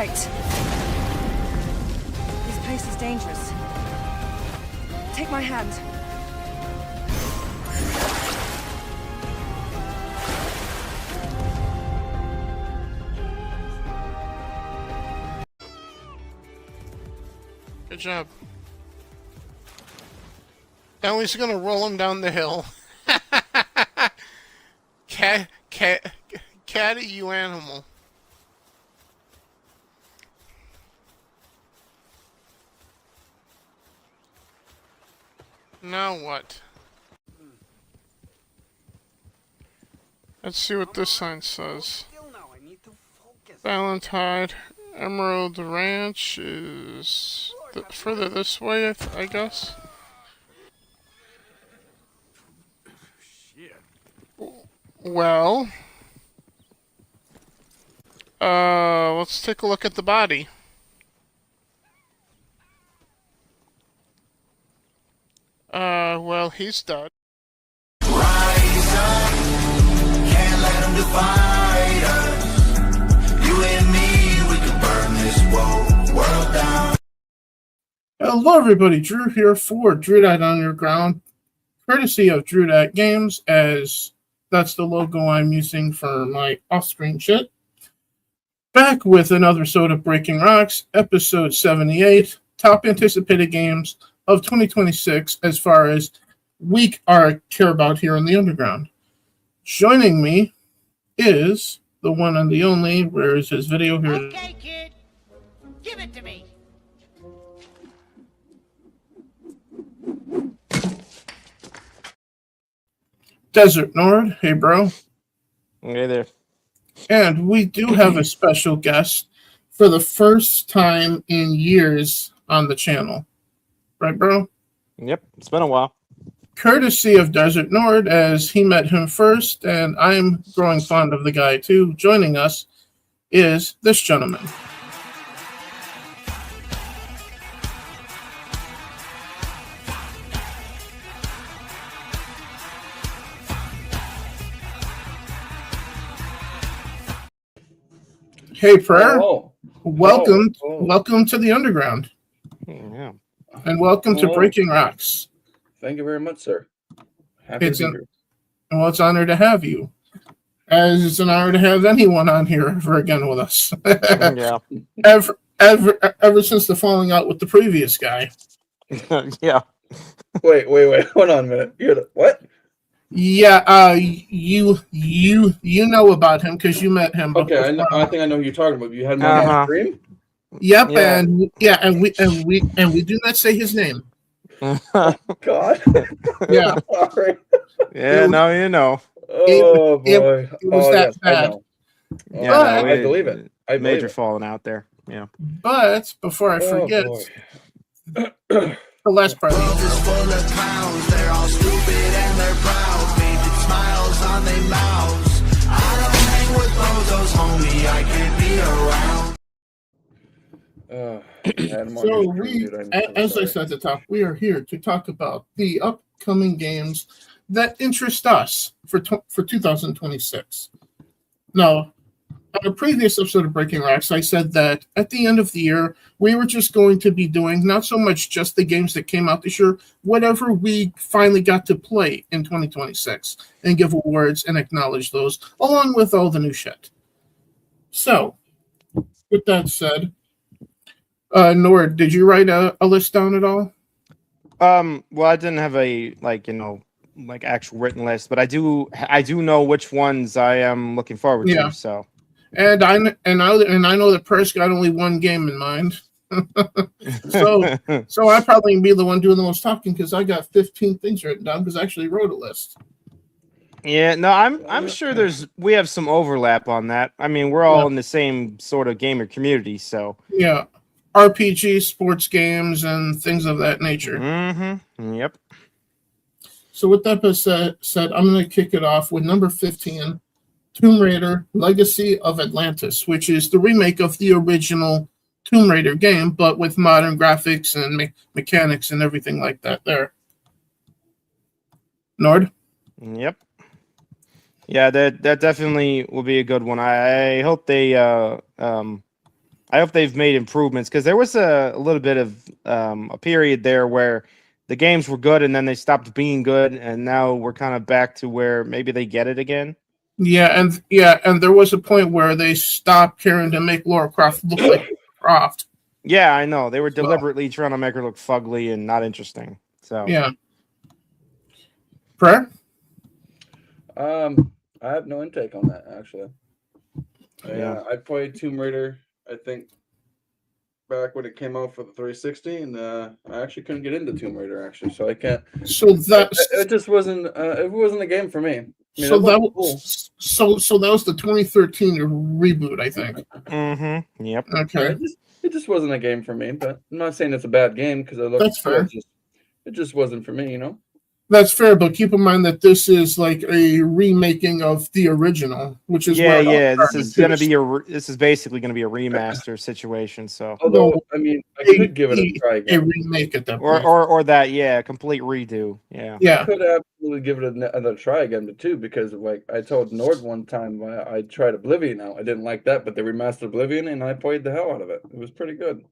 right. This place is dangerous. Take my hand. Good job. At least you're gonna roll him down the hill. Catty, you animal. Now what? Let's see what this sign says. Valentine Emerald Ranch is further this way, I guess. Well, let's take a look at the body. Well, he's dead. Rise up, can't let them divide us. You and me, we can burn this world down. Hello everybody, Drew here for Drew Dat Underground, courtesy of Drew Dat Games, as that's the logo I'm using for my off-screen shit. Back with another episode of Breaking Rocks, episode 78, top anticipated games of 2026 as far as we care about here in the Underground. Joining me is the one and the only, where is his video here? Okay, kid, give it to me. Desert Nord. Hey, bro. Hey there. And we do have a special guest for the first time in years on the channel. Right, bro? Yep, it's been a while. Courtesy of Desert Nord, as he met him first, and I'm growing fond of the guy too. Joining us is this gentleman. Hey, Prayer. Welcome to the Underground. Yeah. And welcome to Breaking Rocks. Thank you very much, sir. Happy to be here. Well, it's an honor to have you. As it's an honor to have anyone on here ever again with us. Yeah. Ever since the falling out with the previous guy. Yeah. Wait. Hold on a minute. You're the what? Yeah, you know about him because you met him. Okay, I think I know who you're talking about. You had him on the stream? Yep, yeah. and we do not say his name. God. Yeah. Sorry. Yeah, now you know. Oh boy. It was that bad. Yeah, But- I believe it. I believe major it. falling out there. Yeah. But before I forget, the last part. World is full of clowns, they're all stupid and they're proud, painted smiles on their mouths. I don't hang with bozos, homie, I can't be around. So as I said at the top, we are here to talk about the upcoming games that interest us for 2026. Now, on a previous episode of Breaking Rocks, I said that at the end of the year, we were just going to be doing not so much just the games that came out this year, whatever we finally got to play in 2026, and give awards and acknowledge those, along with all the new shit. So, with that said, Nord, did you write a list down at all? Well, I didn't have a actual written list, but I do know which ones I am looking forward to. So, and I know that Press got only one game in mind. so I probably be the one doing the most talking because I got 15 things written down because I actually wrote a list. Yeah, no, I'm sure we have some overlap on that. I mean, we're all in the same sort of gamer community, so yeah. RPG, sports games, and things of that nature. Mm-hmm. Yep. So with that being said, I'm going to kick it off with number 15, Tomb Raider Legacy of Atlantis, which is the remake of the original Tomb Raider game, but with modern graphics and mechanics and everything like that there. Nord? Yep. Yeah, that definitely will be a good one. I hope they I hope they've made improvements because there was a little bit of a period there where the games were good and then they stopped being good, and now we're kind of back to where maybe they get it again. Yeah, and there was a point where they stopped caring to make Lara Croft look like Croft. Yeah, I know they were deliberately trying to make her look fugly and not interesting. So yeah. Prayer? I have no intake on that actually. I played Tomb Raider, I think, back when it came out for the 360, and I actually couldn't get into Tomb Raider actually, so I can't. So that it just wasn't. It wasn't a game for me. I mean, so that cool. so that was the 2013 reboot, I think. Mm-hmm. Yep. Okay. It just wasn't a game for me, but I'm not saying it's a bad game because I looked. That's fair. It just wasn't for me, you know. That's fair, but keep in mind that this is like a remaking of the original, which is This is going to be this is basically going to be a remaster situation. So, although I mean, I could give it a try again. A remake at that point, or that, complete redo. Yeah, I could absolutely give it another try again, too, because like I told Nord one time, I tried Oblivion out. I didn't like that, but they remastered Oblivion, and I played the hell out of it. It was pretty good.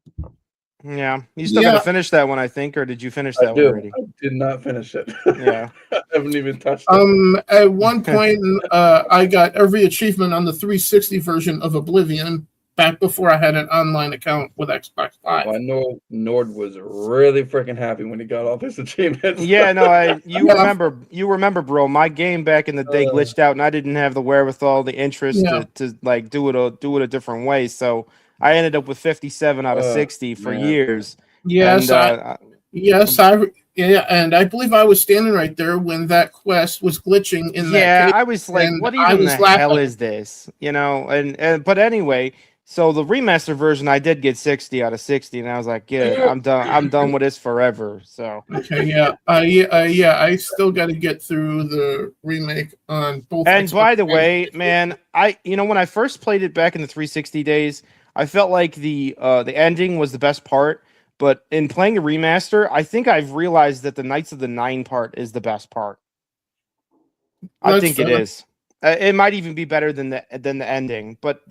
Yeah, you still got to finish that one, I think, or did you finish that one already? I did not finish it. Yeah, I haven't even touched it. At one point, I got every achievement on the 360 version of Oblivion back before I had an online account with Xbox Live. Well, I know Nord was really freaking happy when he got all his achievements. Yeah, no, you remember, bro. My game back in the day glitched out, and I didn't have the wherewithal, the interest to like do it a different way. So I ended up with 57 out of 60 for years. Yes, and I believe I was standing right there when that quest was glitching in that. Yeah, I was like, "What even the hell is this?" You know, and but anyway. So the remaster version, I did get 60 out of 60, and I was like, "Good, I'm done. I'm done with this forever." So okay, I still got to get through the remake on both. And by the way, man, when I first played it back in the 360 days, I felt like the ending was the best part. But in playing the remaster, I think I've realized that the Knights of the Nine part is the best part. I think it is. It might even be better than the ending, but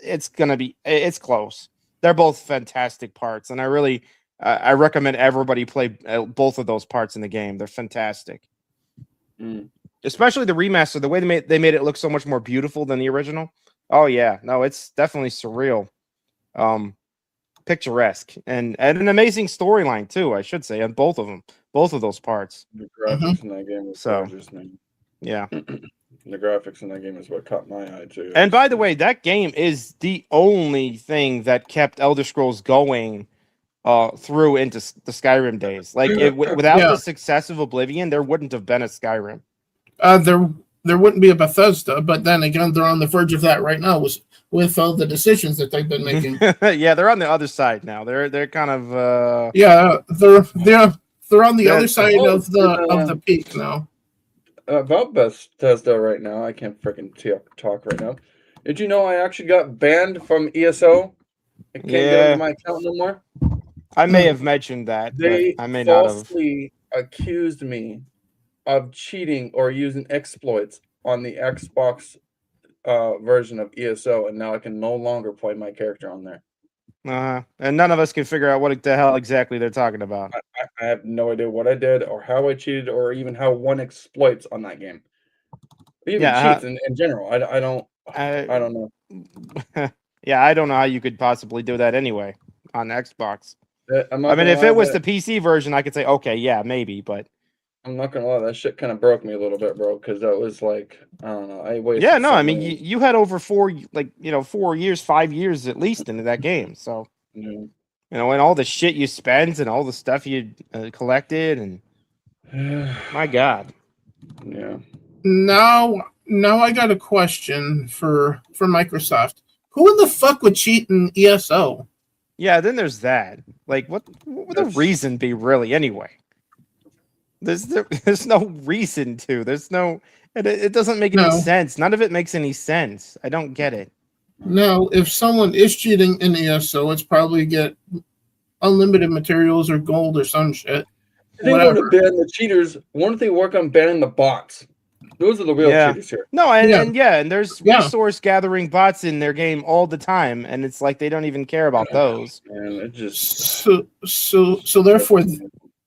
it's close. They're both fantastic parts, and I recommend everybody play both of those parts in the game. They're fantastic, especially the remaster. The way they made it look so much more beautiful than the original. Oh yeah, no, it's definitely surreal, picturesque, and an amazing storyline too. I should say, on both of those parts. The graphics in that game was gorgeous, man. Yeah. The graphics in that game is what caught my eye too. And by the way, that game is the only thing that kept Elder Scrolls going through into the Skyrim days. Like without the success of Oblivion, there wouldn't have been a Skyrim. There wouldn't be a Bethesda, but then again, they're on the verge of that right now with all the decisions that they've been making. Yeah, they're on the other side now. They're kind of they're on the other side of the peak now. About Bethesda right now, I can't freaking talk right now. Did you know I actually got banned from ESO? I can't get into my account no more. I may have mentioned that. They I may not have. falsely accused me of cheating or using exploits on the Xbox version of ESO, and now I can no longer play my character on there. And none of us can figure out what the hell exactly they're talking about. I have no idea what I did or how I cheated or even how one exploits on that game. Or even cheats in general. I don't know. Yeah, I don't know how you could possibly do that anyway on Xbox. I mean, if it was the PC version, I could say, okay, yeah, maybe, but I'm not gonna lie, that shit kind of broke me a little bit, bro, because that was like, I don't know. I wasted. Yeah, no, I mean, you had over 4 years, 5 years at least into that game, so and all the shit you spent and all the stuff you collected, and my God. Yeah. Now I got a question for Microsoft. Who in the fuck would cheat in ESO? Yeah, then there's that. Like, what would the reason be really anyway? There's no reason to. There's no. It doesn't make any sense. None of it makes any sense. I don't get it. No, if someone is cheating in ESO, it's probably get unlimited materials or gold or some shit. If they want to ban the cheaters, why don't they work on banning the bots? Those are the real cheaters here. No, and there's Yeah. resource gathering bots in their game all the time, and it's like they don't even care about those. And it just So therefore,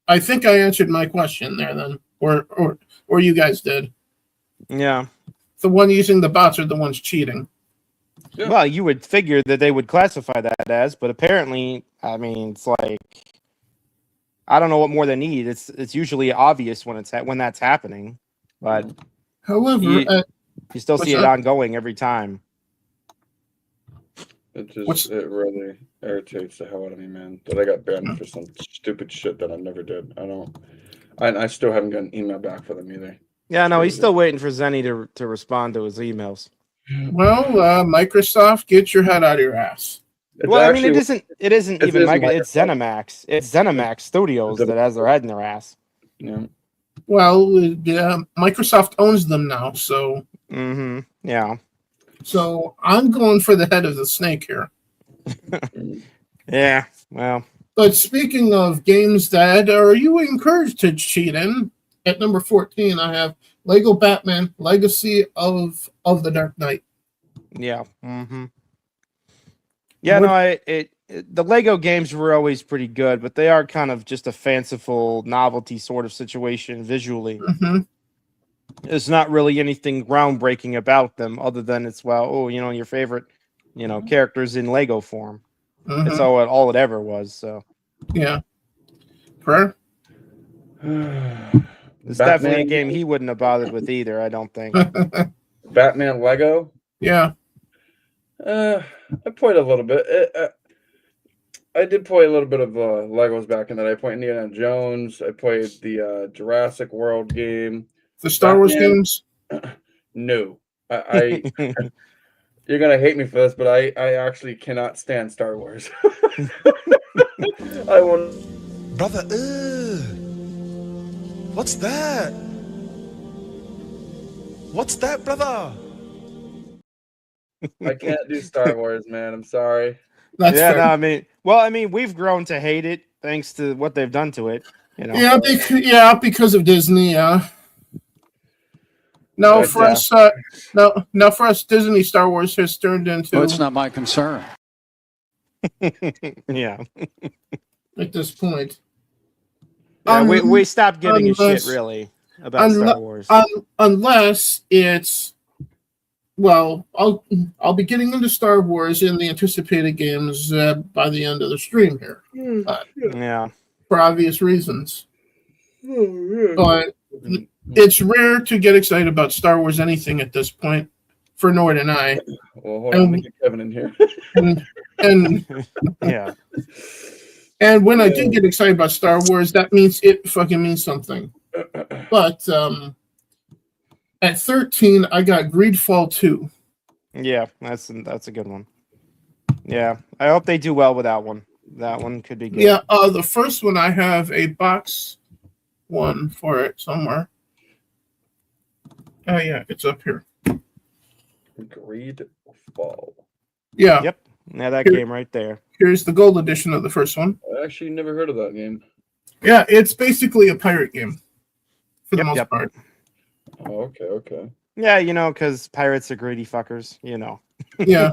I think I answered my question there then, or you guys did. Yeah. The one using the bots are the ones cheating. Yeah. Well, you would figure that they would classify that as, but apparently, I mean, it's like I don't know what more they need. It's usually obvious when when that's happening, but However, you still see it that? ongoing every time. It really irritates the hell out of me, man. That I got banned for some stupid shit that I never did. I still haven't got an email back for them either. Yeah, no, he's still waiting for Zenny to respond to his emails. Well, Microsoft, get your head out of your ass. Well, I mean, it isn't even Microsoft. It's Microsoft. ZeniMax. It's ZeniMax Studios that has their head in their ass. Yeah. Well, yeah, Microsoft owns them now, so Yeah. so I'm going for the head of the snake here. Yeah. Well. But speaking of games that are you encouraged to cheat in? At number 14, I have Lego Batman: Legacy of the Dark Knight. Yeah. Yeah. No. The Lego games were always pretty good, but they are kind of just a fanciful novelty sort of situation visually. There's not really anything groundbreaking about them, other than it's your favorite, characters in Lego form. That's all it ever was. So. Yeah. Prayer? It's definitely a game he wouldn't have bothered with either, I don't think. Batman Lego? Yeah. I played a little bit. I did play a little bit of Legos back in the day. I played Indiana Jones. I played the Jurassic World game. The Star Wars games? No. I you're gonna hate me for this, but I actually cannot stand Star Wars. I will. Brother, what's that? What's that, brother? I can't do Star Wars, man. I'm sorry. That's fair. No, I mean, we've grown to hate it thanks to what they've done to it. Yeah, because of Disney. Yeah. No, for us, Disney Star Wars has turned into. Well, it's not my concern. Yeah. At this point. Yeah, we stopped giving a shit really about Star Wars. Unless it's I'll be getting into Star Wars in the anticipated games by the end of the stream here. Yeah. For obvious reasons. Oh, But it's rare to get excited about Star Wars anything at this point for Nord and I. Well, hold on, let me get Kevin in here. And yeah. And when I do get excited about Star Wars, that means it fucking means something. But at 13, I got Greedfall 2. Yeah, that's a good one. Yeah, I hope they do well with that one. That one could be good. Yeah, the first one I have a box one for it somewhere. Oh yeah, it's up here. Greedfall. Yeah. Yep. Now that game right there. Here's the gold edition of the first one. I actually never heard of that game. Yeah, it's basically a pirate game for the most part. Oh, okay. Yeah, because pirates are greedy fuckers, Yeah.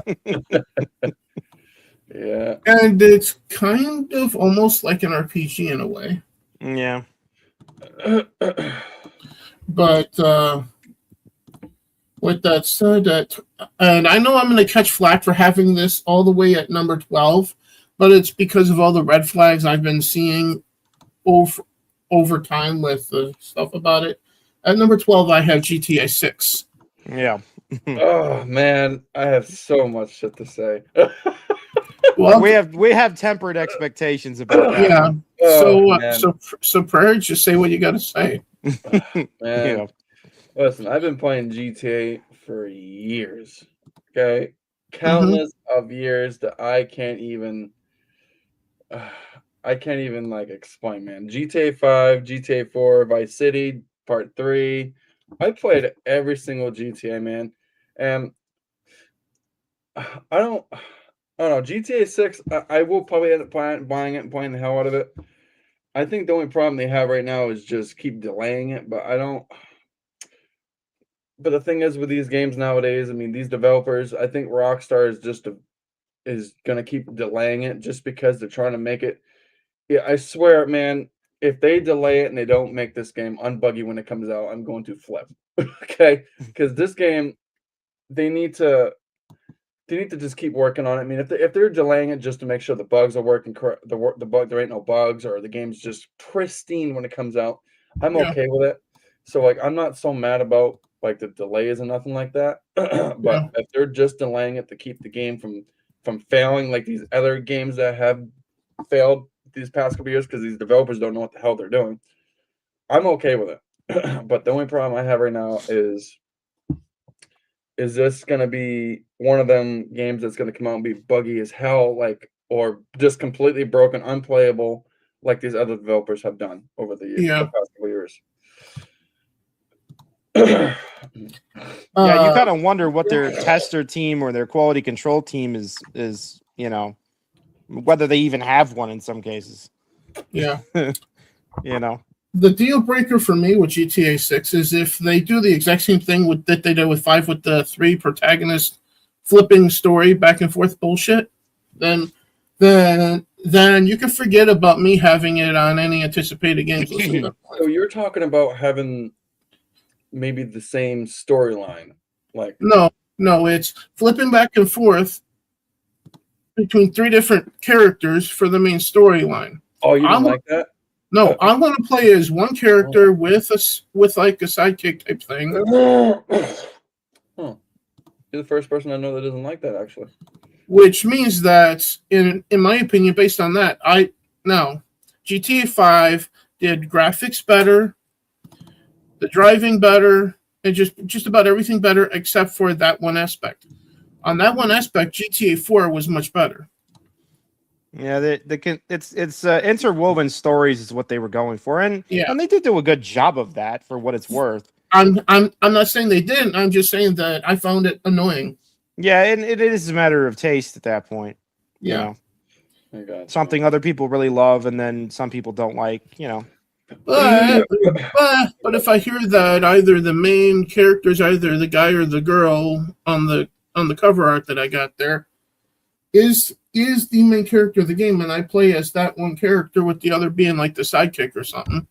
Yeah. And it's kind of almost like an RPG in a way. Yeah. But with that said, and I know I'm going to catch flack for having this all the way at number 12, but it's because of all the red flags I've been seeing over time with the stuff about it. At number 12, I have GTA 6. Yeah. Oh man, I have so much shit to say. Well, we have tempered expectations about that. Yeah. Oh, So prayer, just say what you got to say. Man. Yeah. Listen, I've been playing GTA for years. Okay, countless of years that I can't even like explain, man. GTA 5, GTA 4, Vice City Part 3. I played every single GTA, man. And I don't know. GTA 6, I will probably end up buying it and playing the hell out of it. I think the only problem they have right now is just keep delaying it, but I don't. but the thing is with these games nowadays, I mean, these developers, I think Rockstar is gonna keep delaying it just because they're trying to make it. Yeah, I swear, man, if they delay it and they don't make this game unbuggy when it comes out, I'm going to flip. Okay, because this game, they need to just keep working on it. I mean, if they're delaying it just to make sure the bugs are working correct, there ain't no bugs or the game's just pristine when it comes out, I'm Yeah. okay with it. So like, I'm not so mad about like the delays and nothing like that. But Yeah. if they're just delaying it to keep the game from failing, like these other games that have failed these past couple years because these developers don't know what the hell they're doing, I'm okay with it. But the only problem I have right now is this going to be one of them games that's going to come out and be buggy as hell, like, or just completely broken, unplayable, like these other developers have done over the years, the past couple years. Yeah, you kind of wonder what their tester team or their quality control team is, you know, whether they even have one in some cases. Yeah. You know, the deal breaker for me with GTA 6 is if they do the exact same thing that they did with 5 with the 3 protagonist flipping story back and forth bullshit, then you can forget about me having it on any anticipated games. So you're talking about having maybe the same storyline, like no, it's flipping back and forth between 3 different characters for the main storyline. Oh, you don't like that? No, I'm going to play as one character with like a sidekick type thing. Huh. You're the first person I know that doesn't like that, actually. Which means that, in my opinion, based on that, GTA 5 did graphics better, the driving better, and just about everything better except for that one aspect. On that one aspect, GTA 4 was much better. Yeah, it's interwoven stories is what they were going for, and they did do a good job of that for what it's worth. I'm not saying they didn't. I'm just saying that I found it annoying. Yeah, and it is a matter of taste at that point. Yeah, you know? Something other people really love, and then some people don't like. You know, but if I hear that either the main characters, either the guy or the girl on the cover art that I got there, is the main character of the game, and I play as that one character with the other being like the sidekick or something,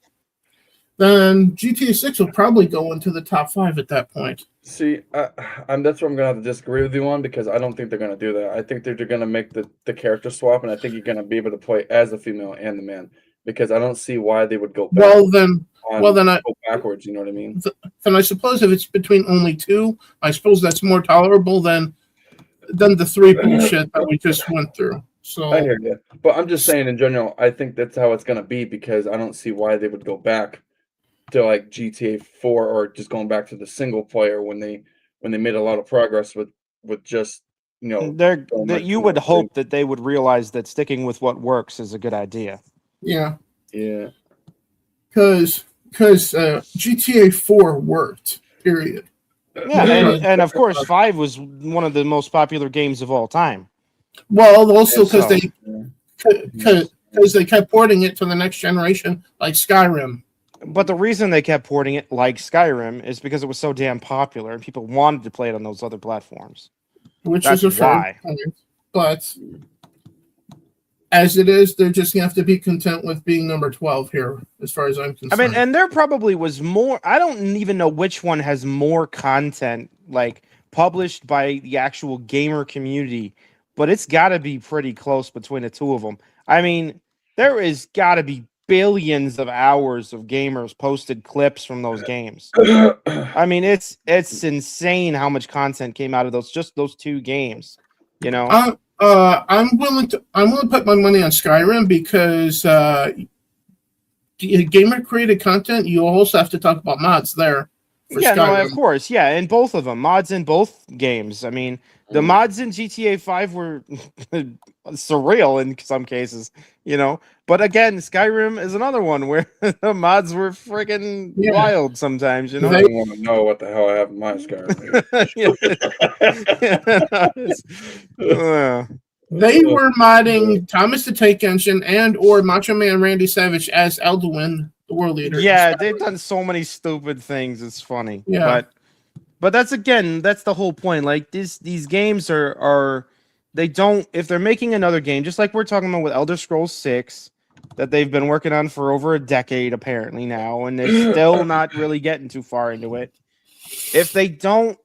then GTA 6 will probably go into the top 5 at that point. See, that's what I'm going to have to disagree with you on, because I don't think they're going to do that. I think they're going to make the character swap, and I think you're going to be able to play as the female and the man, because I don't see why they would go back. Go backwards, you know what I mean? Then I suppose if it's between only 2, I suppose that's more tolerable than the 3 bullshit that we just went through. So I hear you, but I'm just saying in general, I think that's how it's going to be, because I don't see why they would go back to like GTA 4 or just going back to the single player when they made a lot of progress with just, you know, you would hope that they would realize that sticking with what works is a good idea. Yeah. Because GTA 4 worked. Period. Yeah, and of course, 5 was one of the most popular games of all time. Well, also because they kept porting it to the next generation, like Skyrim. But the reason they kept porting it like Skyrim is because it was so damn popular and people wanted to play it on those other platforms. Which is a fair point. But as it is, they're just going to have to be content with being number 12 here, as far as I'm concerned. I mean, and there probably was more. I don't even know which one has more content, like, published by the actual gamer community, but it's got to be pretty close between the two of them. I mean, there is got to be billions of hours of gamers posted clips from those games. I mean, it's insane how much content came out of those 2 games. You know, I'm willing to put my money on Skyrim because gamer created content. You also have to talk about mods there. Yeah, no, of course, yeah, in both of them, mods in both games. I mean, the mods in GTA 5 were surreal in some cases, you know. But again, Skyrim is another one where the mods were freaking wild sometimes, you know. I don't want to know what the hell I have in my Skyrim. They were modding Thomas the Tank Engine and or Macho Man Randy Savage as Alduin, the world leader. Yeah, they've done so many stupid things. It's funny. Yeah. But that's the whole point. Like these games are they don't, if they're making another game, just like we're talking about with Elder Scrolls 6, that they've been working on for over a decade apparently now, and they're still not really getting too far into it. If they don't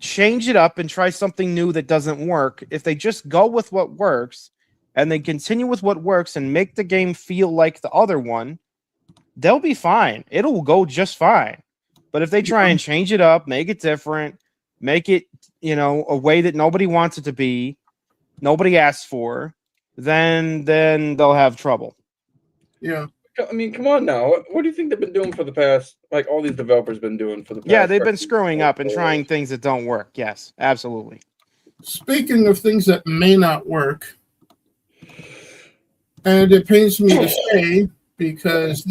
change it up and try something new that doesn't work, if they just go with what works and they continue with what works and make the game feel like the other one, they'll be fine. It'll go just fine. But if they try and change it up, make it different, make it, a way that nobody wants it to be, nobody asked for, then they'll have trouble. Yeah. I mean, come on now. What do you think they've been doing for the past, like all these developers been doing for the past? Yeah, they've been screwing up and trying things that don't work. Yes, absolutely. Speaking of things that may not work, and it pains me to say, because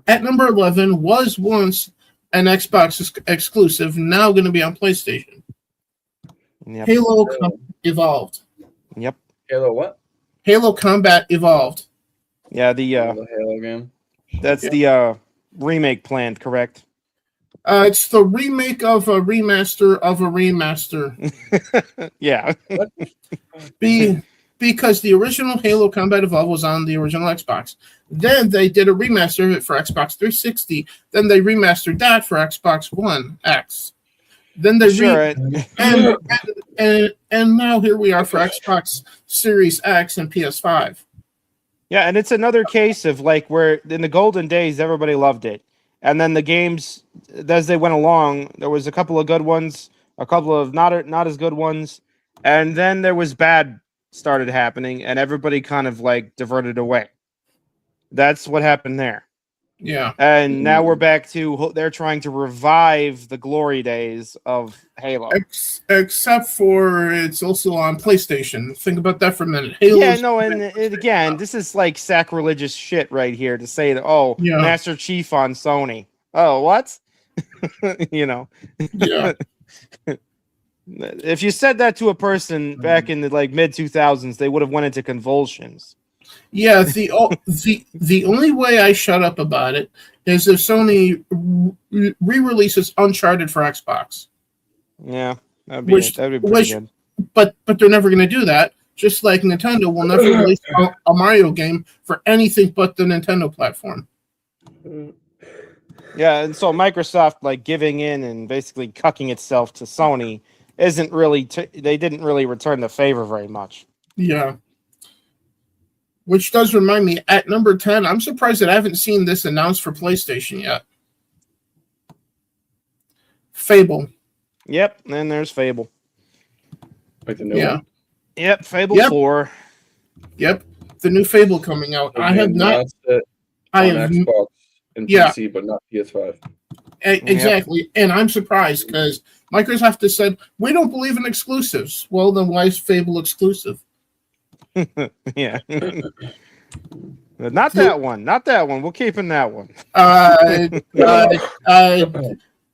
at number 11 was once an Xbox exclusive, now going to be on PlayStation. Yep. Halo Evolved. Yep. Halo what? Halo Combat Evolved. Yeah, The Halo game. that's the remake planned, correct? It's the remake of a remaster of a remaster. Yeah. Because the original Halo Combat Evolved was on the original Xbox. Then they did a remaster of it for Xbox 360. Then they remastered that for Xbox One X. Then they and now here we are for Xbox Series X and PS5. Yeah, and it's another case of like where in the golden days everybody loved it, and then the games as they went along, there was a couple of good ones, a couple of not as good ones, and then there was bad started happening, and everybody kind of like diverted away. That's what happened there. Yeah. And now we're back to they're trying to revive the glory days of Halo. Except for it's also on PlayStation. Think about that for a minute. Halo. Yeah, no, and again, this is like sacrilegious shit right here to say that, Master Chief on Sony. Oh, what? Yeah. If you said that to a person back in the like mid 2000s, they would have went into convulsions. Yeah, the only way I shut up about it is if Sony re-releases Uncharted for Xbox. Yeah, that'd be pretty good. But they're never going to do that. Just like Nintendo will never release a Mario game for anything but the Nintendo platform. Yeah, and so Microsoft like giving in and basically cucking itself to Sony isn't really. They didn't really return the favor very much. Yeah. Which does remind me, at number 10, I'm surprised that I haven't seen this announced for PlayStation yet. Fable. Yep, and there's Fable. Like the new one? Yep, Fable 4. Yep, the new Fable coming out. I have not. I have Xbox and PC, but not PS5. Exactly, and I'm surprised because Microsoft has said we don't believe in exclusives. Well, then why is Fable exclusive? Yeah. Not that one. Not that one. We're keeping that one.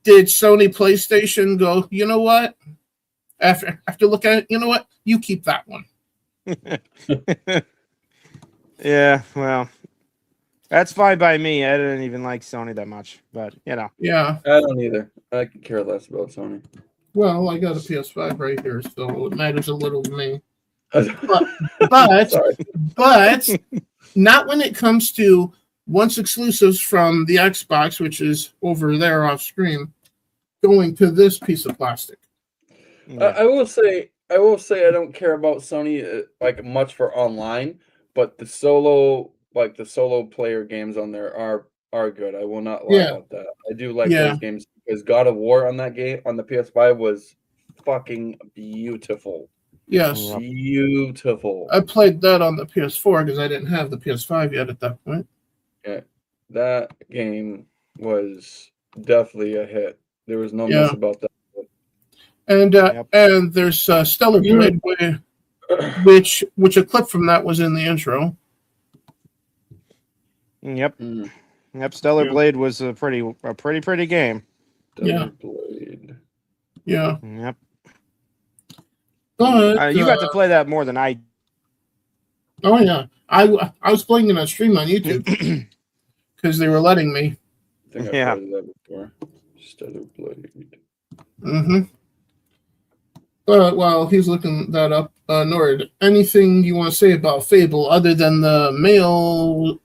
Did Sony PlayStation go, you know what? After looking at it, you know what? You keep that one. Yeah, well, that's fine by me. I didn't even like Sony that much, but Yeah. I don't either. I could care less about Sony. Well, I got a PS5 right here, so it matters a little to me. But not when it comes to once exclusives from the Xbox, which is over there off screen, going to this piece of plastic. Yeah. I will say I don't care about Sony like much for online, but the solo player games on there are good. I will not lie about that. I do like those games because God of War on that game on the PS5 was fucking beautiful. Yes. Beautiful. I played that on the PS4 because I didn't have the PS5 yet at that point. Yeah. That game was definitely a hit. There was no mess about that. And and there's Stellar Blade, which a clip from that was in the intro. Yep. Yep. Stellar Blade was a pretty game. Stellar Blade. Yeah. Yep. But you got to play that more than I. Oh yeah, I was playing in a stream on YouTube because they were letting me. I think I've played that before. Stellar Blade. Mm-hmm. But while he's looking that up, Nord, anything you want to say about Fable other than the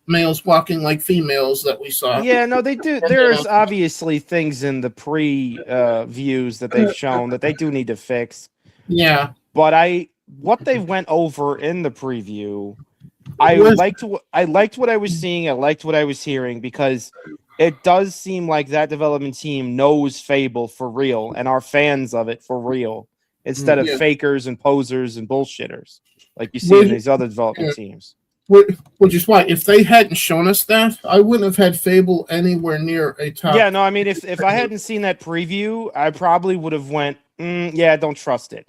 males walking like females that we saw? Yeah, no, they do. There's obviously things in the views that they've shown that they do need to fix. Yeah. But what they went over in the preview, I liked what I was seeing. I liked what I was hearing because it does seem like that development team knows Fable for real and are fans of it for real instead of fakers and posers and bullshitters like you see in these other development teams. Which is why, if they hadn't shown us that, I wouldn't have had Fable anywhere near a top. Yeah, no, I mean, if I hadn't seen that preview, I probably would have went, yeah, don't trust it.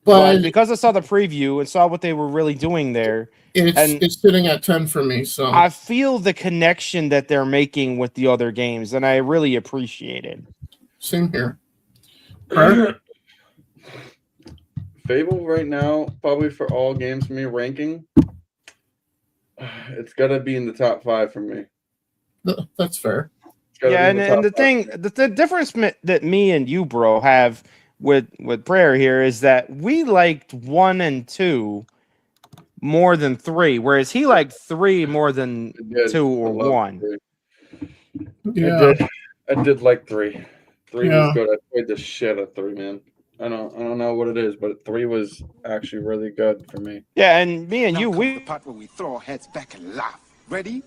But because I saw the preview and saw what they were really doing there, it's sitting at 10 for me. So I feel the connection that they're making with the other games, and I really appreciate it. Same here. Fable right now, probably for all games for me ranking, it's got to be in the top 5 for me. That's fair. Yeah, and the difference that me and you, bro, have with Prayer here is that we liked 1 and 2 more than 3, whereas he liked 3 more than 2 or 1. 3. Yeah, I did like 3. 3 was good. I played the shit out of 3, man. I don't know what it is, but 3 was actually really good for me. Yeah, and me and you, the part where we throw our heads back and laugh. Ready?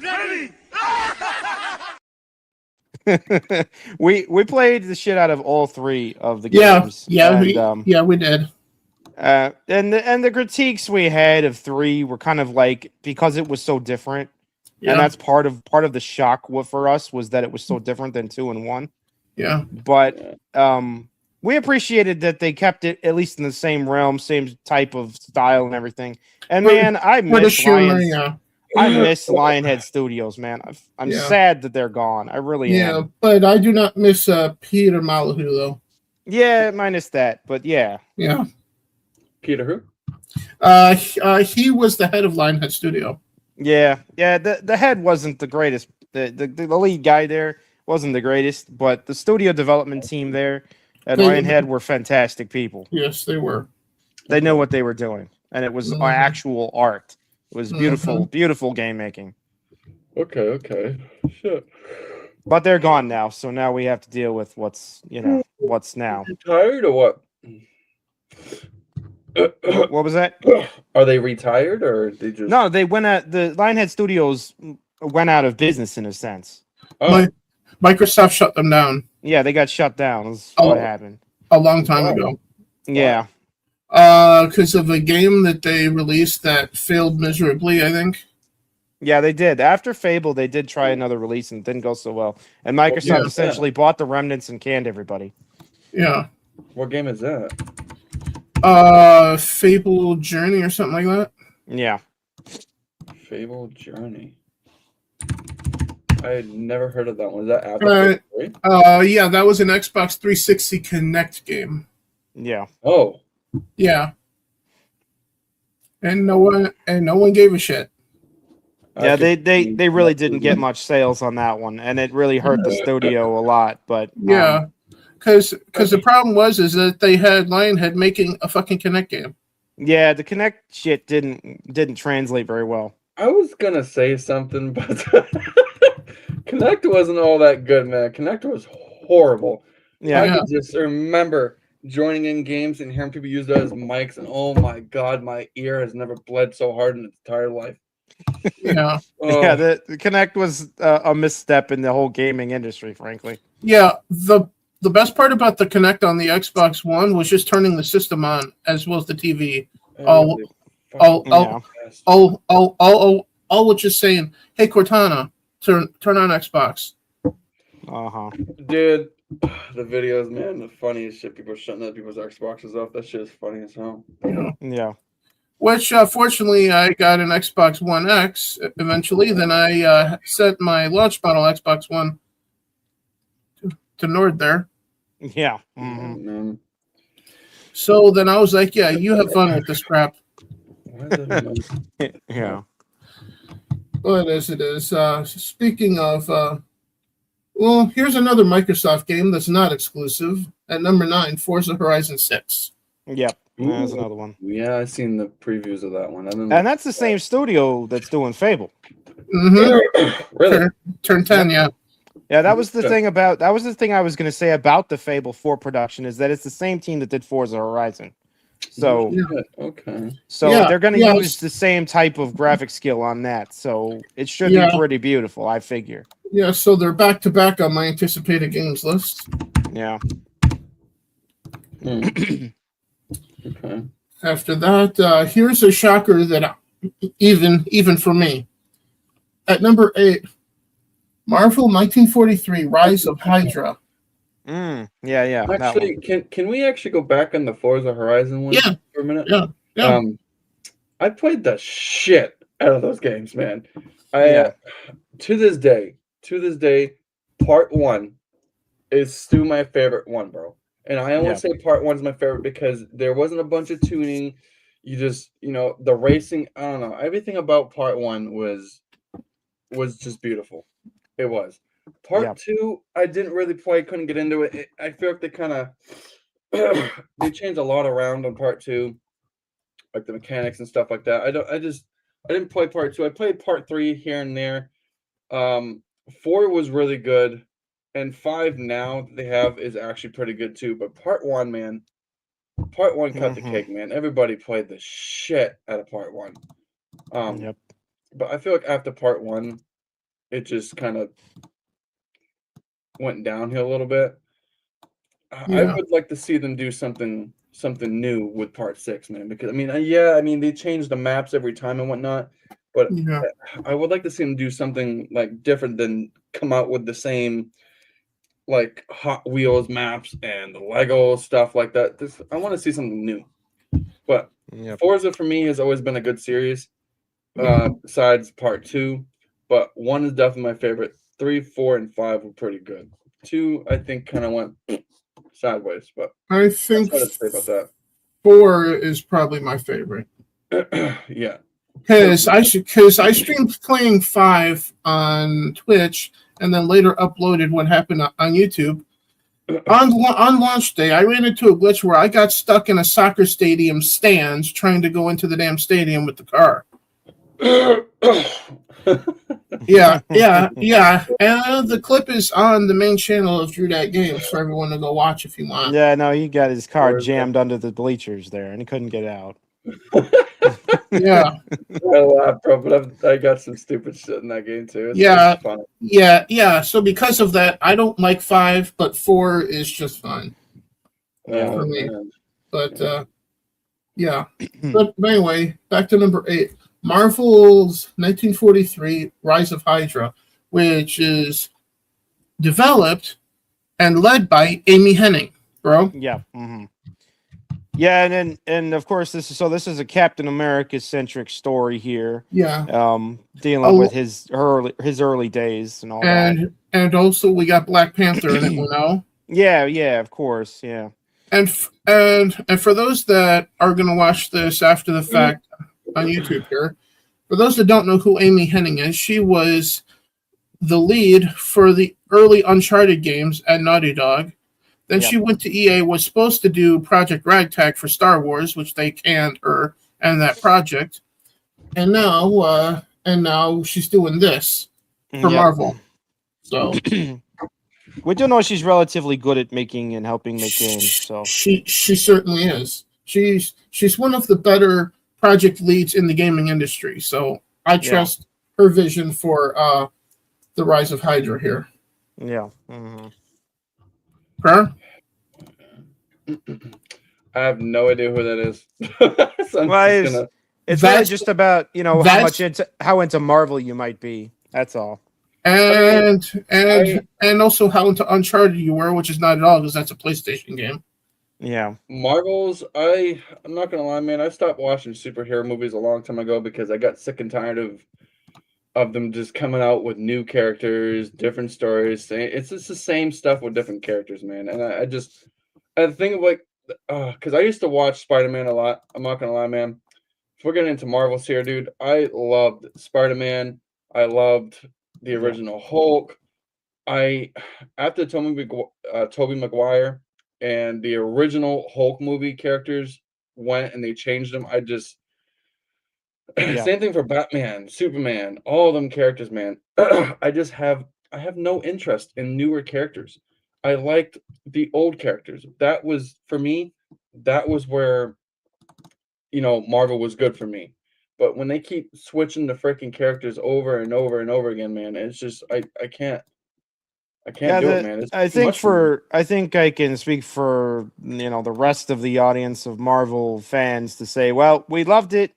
Ready! we played the shit out of all 3 of the games. Yeah, and, we did. And the critiques we had of 3 were kind of like because it was so different, and that's part of the shock for us was that it was so different than 2 and 1. Yeah, but we appreciated that they kept it at least in the same realm, same type of style and everything. And man, I miss Lionhead Studios, man. I'm sad that they're gone. I really am. Yeah, but I do not miss Peter Malahoo though. Yeah, minus that, but yeah. Yeah. Peter who? He was the head of Lionhead Studio. Yeah. The head wasn't the greatest. The lead guy there wasn't the greatest, but the studio development team there at Lionhead were fantastic people. Yes, they were. They know what they were doing, and it was actual art. It was beautiful, beautiful game making. Okay. Shit. But they're gone now, so now we have to deal with what's now. Retired or what? What was that? Are they retired or they just? No, they went at the Lionhead Studios went out of business in a sense. Oh. Microsoft shut them down. Yeah, they got shut down. That's what happened a long time ago. Yeah. Because of a game that they released that failed miserably, I think. Yeah, they did. After Fable, they did try another release and it didn't go so well. And Microsoft essentially bought the remnants and canned everybody. Yeah. What game is that? Fable Journey or something like that. Yeah. Fable Journey. I had never heard of that one. Is that Apple? Yeah, that was an Xbox 360 Connect game. Yeah. Oh. Yeah. And no one gave a shit. Yeah, they really didn't get much sales on that one, and it really hurt the studio a lot. But yeah, because the problem was that they had Lionhead making a fucking Connect game. Yeah, the Connect shit didn't translate very well. I was gonna say something, but Connect wasn't all that good, man. Connect was horrible. Yeah, I could just remember joining in games and hearing people use that as mics, and oh my god, my ear has never bled so hard in its entire life. Yeah. Yeah, the Connect was a misstep in the whole gaming industry, frankly. Yeah, the best part about the Connect on the Xbox One was just turning the system on as well as the TV. All was just saying, "Hey Cortana, turn on Xbox." Dude, the videos, man, the funniest shit. People shutting up people's Xboxes off. That shit is funny as hell. Yeah. Which, fortunately, I got an Xbox One X eventually. Then I set my launch model Xbox One to Nord there. Yeah. Mm-hmm. So then I was like, yeah, you have fun with this crap. Yeah. But as it is, speaking of Well, here's another Microsoft game that's not exclusive. At number 9, Forza Horizon 6. Yep, that's another one. Yeah, I've seen the previews of that one. And that's the same studio that's doing Fable. Mm-hmm. Really? Turn 10, yeah. Yeah, that was the thing I was going to say about the Fable 4 production is that it's the same team that did Forza Horizon. So, okay. So they're going to use the same type of graphic skill on that. So it should be pretty beautiful, I figure. Yeah, so they're back to back on my anticipated games list. Yeah. Okay. After that, here's a shocker that even for me. At number 8, Marvel 1943: Rise of Hydra. Yeah. Actually, can we actually go back on the Forza Horizon one for a minute? Yeah. I played the shit out of those games, man. To this day, part 1 is still my favorite one, bro. And I only say part 1 is my favorite because there wasn't a bunch of tuning. You just, the racing, I don't know. Everything about part 1 was just beautiful. It was. Part 2, I didn't really play, couldn't get into it. I feel like they kind of they changed a lot around on part 2, like the mechanics and stuff like that. I didn't play part 2. I played part 3 here and there. 4 was really good, and 5 now that they have is actually pretty good too. But part 1, man, part 1 cut the cake, man. Everybody played the shit out of part 1. But I feel like after part 1, it just kind of went downhill a little bit. I would like to see them do something new with part 6, man. Because they change the maps every time and whatnot, but I would like to see them do something like different than come out with the same like Hot Wheels maps and the Lego stuff like that. I want to see something new. But Forza for me has always been a good series. Besides part 2, but 1 is definitely my favorite. 3, 4, and 5 were pretty good. 2, I think, kind of went sideways, but I think that's what I'd say about that. 4 is probably my favorite. Yeah, because I streamed playing 5 on Twitch and then later uploaded what happened on YouTube. On launch day, I ran into a glitch where I got stuck in a soccer stadium stands trying to go into the damn stadium with the car. Yeah. And the clip is on the main channel of Drew Dat Games for everyone to go watch if you want. Yeah, no, he got his car jammed under the bleachers there, and he couldn't get out. Yeah. I laugh, bro, but I got some stupid shit in that game too. It's fun. Yeah. So because of that, I don't like 5, but 4 is just fine for me. But yeah. But anyway, back to number 8. Marvel's 1943 Rise of Hydra, which is developed and led by Amy Hennig, bro. Yeah. Mm-hmm. Yeah, and of course this is a Captain America centric story here. Yeah. Dealing with his early days and all that. And also we got Black Panther in it, you know. Yeah, of course, yeah. And for those that are going to watch this after the fact on YouTube here, for those that don't know who Amy Hennig is, she was the lead for the early Uncharted games at Naughty Dog. Then she went to EA, was supposed to do Project Ragtag for Star Wars, which they canned her and that project. And now she's doing this for Marvel. So we do know she's relatively good at making and helping make games. So she certainly is. She's one of the better project leads in the gaming industry. So I trust her vision for the Rise of Hydra here. Yeah. Mm-hmm. Her? I have no idea who that is. So it's really just about how into Marvel you might be. That's all. And also how into Uncharted you were, which is not at all because that's a PlayStation game. Yeah. Marvels, I'm not gonna lie, man. I stopped watching superhero movies a long time ago because I got sick and tired of them just coming out with new characters, different stories. It's just the same stuff with different characters, man. And I think of like, because I used to watch Spider-Man a lot. I'm not gonna lie, man. If we're getting into Marvels here, dude, I loved Spider-Man. I loved the original Hulk. after Tobey Maguire and the original Hulk movie characters went and they changed them, I just same thing for Batman, Superman, all them characters, man. I have no interest in newer characters. I liked the old characters. That was for me, that was where Marvel was good for me. But when they keep switching the freaking characters over and over and over again, man, it's just I can't do it, man. It's too much for me. I think I can speak for the rest of the audience of Marvel fans to say, well, we loved it,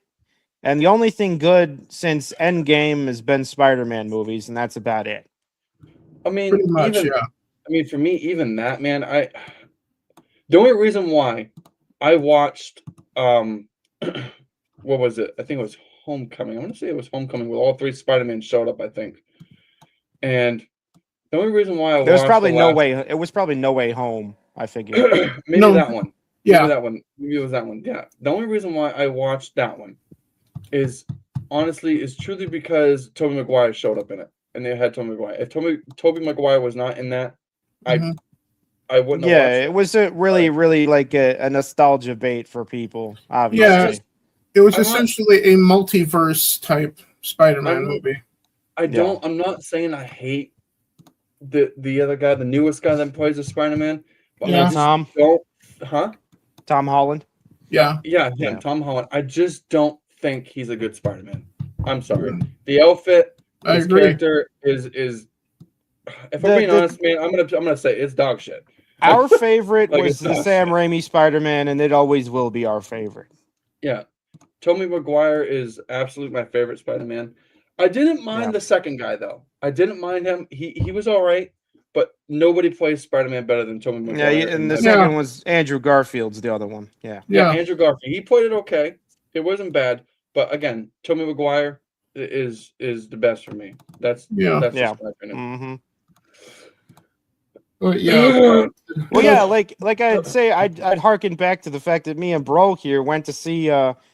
and the only thing good since Endgame has been Spider-Man movies, and that's about it. I mean, Pretty much, even yeah. I mean, for me, even that, man, the only reason why I watched what was it? I think it was Homecoming. I want to say it was Homecoming where all three Spider-Man showed up, I think. And the only reason why There was probably no way. It was probably No Way Home. I figured. Maybe No. that one. Yeah. Maybe that one. Maybe it was that one. Yeah. The only reason why I watched that one is truly because Tobey Maguire showed up in it, and they had Tobey Maguire. If Tobey Maguire was not in that, Mhm. I wouldn't. Have Yeah, watched it was a really like a nostalgia bait for people. Obviously. It was I'm not- essentially a multiverse type Spider-Man I'm- movie. I'm not saying I hate the other guy, the newest guy that plays the Spider-Man. But Yeah. I just don't. Tom Holland. Yeah. Yeah, him, Yeah. Tom Holland. I just don't think he's a good Spider-Man. I'm sorry. The outfit, I his agree. character is. If I'm being honest, man, I'm gonna say it's dog shit. Our favorite Like, was it's the not Sam shit. Raimi Spider-Man, and it always will be our favorite. Yeah, Tobey Maguire is absolutely my favorite Spider-Man. I didn't mind the second guy though. I didn't mind him. He was all right, but nobody plays Spider-Man better than Tobey Maguire. Yeah, and the my- second was Andrew Garfield's the other one. Yeah. Yeah, Yeah. Andrew Garfield. He played it okay. It wasn't bad, but again, Tobey Maguire is the best for me. That's Yeah. just my opinion. Mm-hmm. But yeah. Well, yeah, like I'd say, I'd harken back to the fact that me and Bro here went to see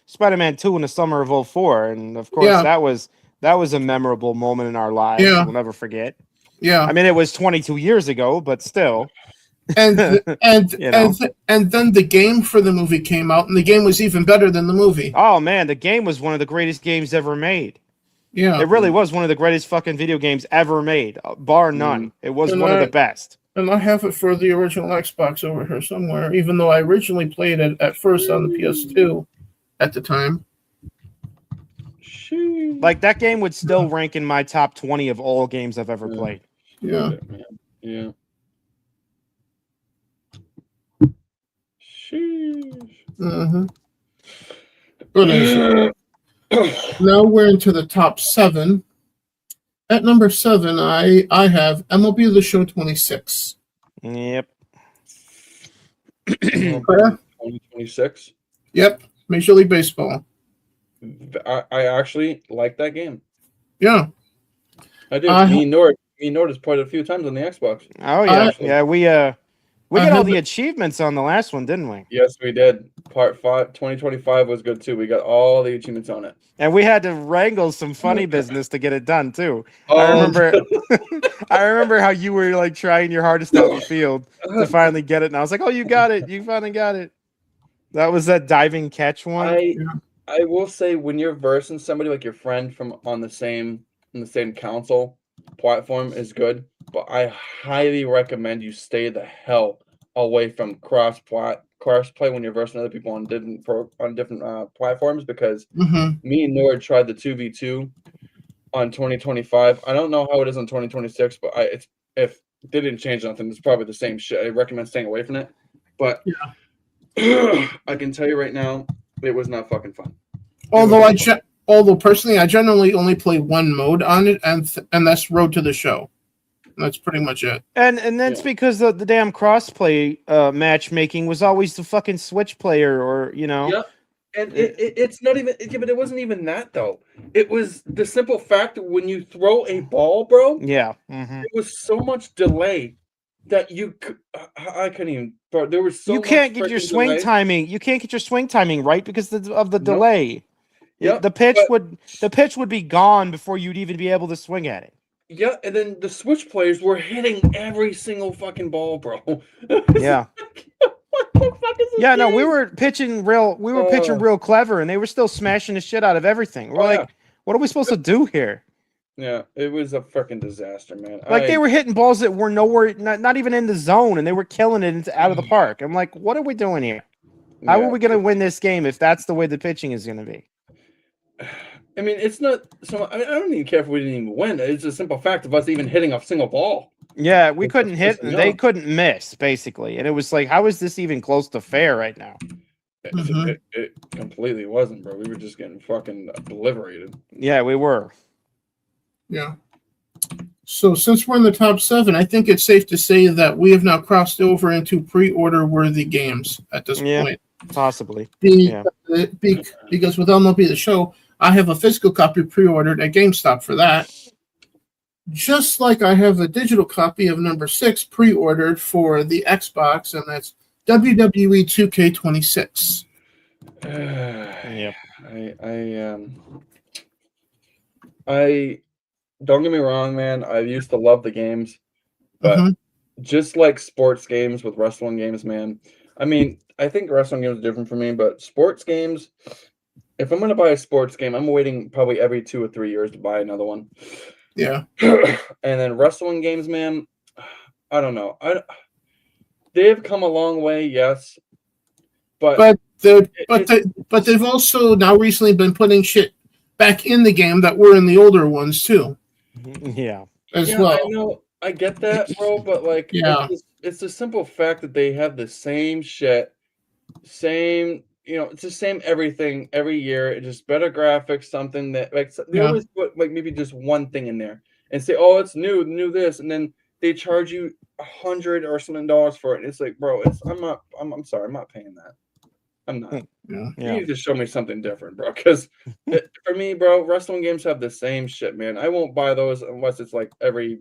Spider-Man 2 in the summer of 2004, and of course Yeah. that was a memorable moment in our lives. Yeah. We'll never forget. Yeah. I mean, it was 22 years ago, but still. and You know. and then the game for the movie came out, and the game was even better than the movie. Oh man, the game was one of the greatest games ever made. Yeah. It really was one of the greatest fucking video games ever made, bar none. It was And one of the best. And I have it for the original Xbox over here somewhere, even though I originally played it at first on the PS2 at the time. Like that game would still rank in my top 20 of all games I've ever played. Yeah. Yeah. Mm-hmm. Now we're into the top 7. At number 7, I have MLB The Show 26. Yep. Okay. 2026. Yep. Major League Baseball. I actually like that game. Yeah. I do. Me and Nord has played it a few times on the Xbox. Oh yeah, yeah. We got all the have achievements on the last one, didn't we? Yes, we did. Part 5, 2025 was good too. We got all the achievements on it. And we had to wrangle some funny business to get it done too. I Oh. remember, I remember how you were like trying your hardest out in the field to finally get it, and I was like, "Oh, you got it! You finally got it." That was that diving catch one. I will say when you're versing somebody like your friend from on the same console platform is good, but I highly recommend you stay the hell away from crossplay when you're versing other people on different platforms, because me and Nord tried the 2v2 on 2025. I don't know how it is on 2026, but if they didn't change nothing, it's probably the same shit. I recommend staying away from it. But I can tell you right now, it was not fucking fun. Although personally, I generally only play one mode on it, and that's Road to the Show. That's pretty much it. And that's because the damn crossplay matchmaking was always the fucking Switch player, or Yep. And it's not even, but it wasn't even that though. It was the simple fact that when you throw a ball, bro, yeah, it was so much delay that I couldn't even. Bro, there was so you can't much get your freaking swing delay. timing. You can't get your swing timing right because of the delay. Yep, the pitch would be gone before you'd even be able to swing at it. Yeah, and then the switch players were hitting every single fucking ball, bro. Yeah. What the fuck is this Yeah, no, we game? were pitching real clever, and they were still smashing the shit out of everything. We're Oh, like, yeah. what are we supposed to do here? Yeah, it was a fucking disaster, man. Like they were hitting balls that were nowhere, not even in the zone, and they were killing it out of the park. I'm like, what are we doing here? How Yeah. are we going to win this game if that's the way the pitching is going to be? I mean, it's not so. I don't even care if we didn't even win. It's a simple fact of us even hitting a single ball. Yeah, we couldn't hit, pissing me and they off. couldn't miss, basically. And it was like, how is this even close to fair right now? It completely wasn't, bro. We were just getting fucking obliterated. Yeah, we were. Yeah. So since we're in the top 7, I think it's safe to say that we have now crossed over into pre-order worthy games at this point. Possibly. Because with MLB The Show, I have a physical copy pre-ordered at GameStop for that. Just like I have a digital copy of number 6 pre-ordered for the Xbox, and that's WWE 2K26. Yep. I don't get me wrong, man. I used to love the games, but just like sports games with wrestling games, man. I mean, I think wrestling games are different for me, but sports games, if I'm going to buy a sports game, I'm waiting probably every 2 or 3 years to buy another one. Yeah. And then wrestling games, man, I don't know. They've come a long way, yes. But they've also now recently been putting shit back in the game that were in the older ones too. Yeah. As well. I know, I get that, bro, but like, it's the simple fact that they have the same shit, same, it's the same everything every year. It's just better graphics, something that like they always put like maybe just one thing in there and say, oh, it's new this, and then they charge you $100 or something for it. And it's like, bro, I'm sorry, I'm not paying that. I'm not. You need to show me something different, bro. Because for me, bro, wrestling games have the same shit, man. I won't buy those unless it's like every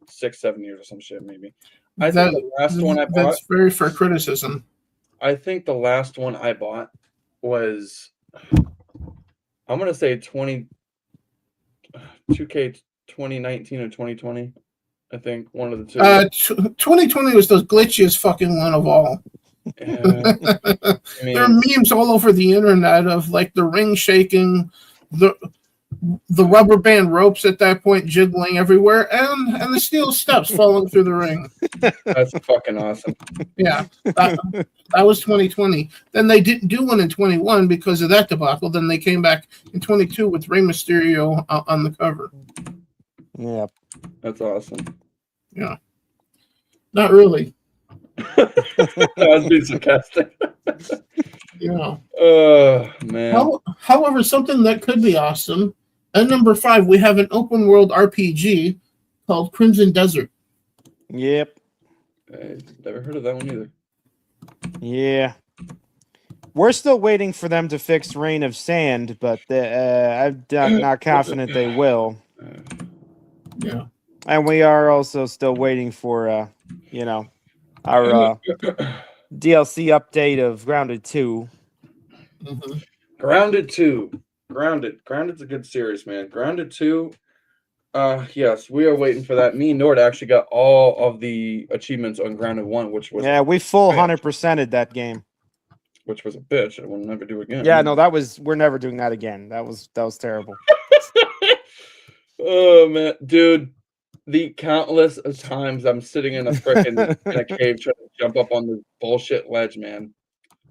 6-7 years or some shit, maybe. I think the last one I bought. That's very fair criticism. I think the last one I bought was, I'm gonna say 2K 2019 or 2020. I think one of the two. 2020 was the glitchiest fucking one of all. There are memes all over the internet of like the ring shaking, the rubber band ropes at that point jiggling everywhere, and the steel steps falling through the ring. That's fucking awesome. Yeah, that was 2020. Then they didn't do one in 21 because of that debacle. Then they came back in 22 with Rey Mysterio on the cover. Yeah, that's awesome. Yeah, not really. That was being sarcastic. Yeah. Man. However, something that could be awesome. At number 5, we have an open world RPG called Crimson Desert. Yep. I've never heard of that one either. Yeah. We're still waiting for them to fix Rain of Sand, but I'm not confident they will. Yeah. And we are also still waiting for, our DLC update of Grounded 2. Mm-hmm. Grounded 2. Grounded's a good series, man. Grounded 2. Yes, we are waiting for that. Me and Nord actually got all of the achievements on Grounded 1, which was we full 100%ed that game. Which was a bitch. I will never do again. Yeah, no, we're never doing that again. That was terrible. Oh man, dude. The countless of times I'm sitting in a freaking in a cave trying to jump up on the bullshit ledge, man.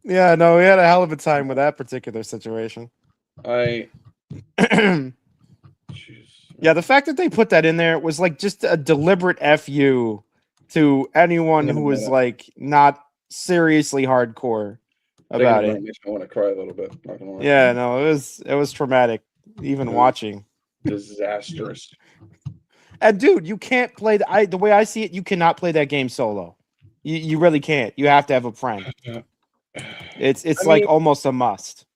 Yeah, no, we had a hell of a time with that particular situation. Yeah, the fact that they put that in there was like just a deliberate FU to anyone who was like not seriously hardcore about it. Makes me want to cry a little bit. Not gonna lie. Yeah, no, it was traumatic, even watching. Disastrous. And dude, you can't play the way I see it. You cannot play that game solo. You really can't. You have to have a friend. It's like almost a must.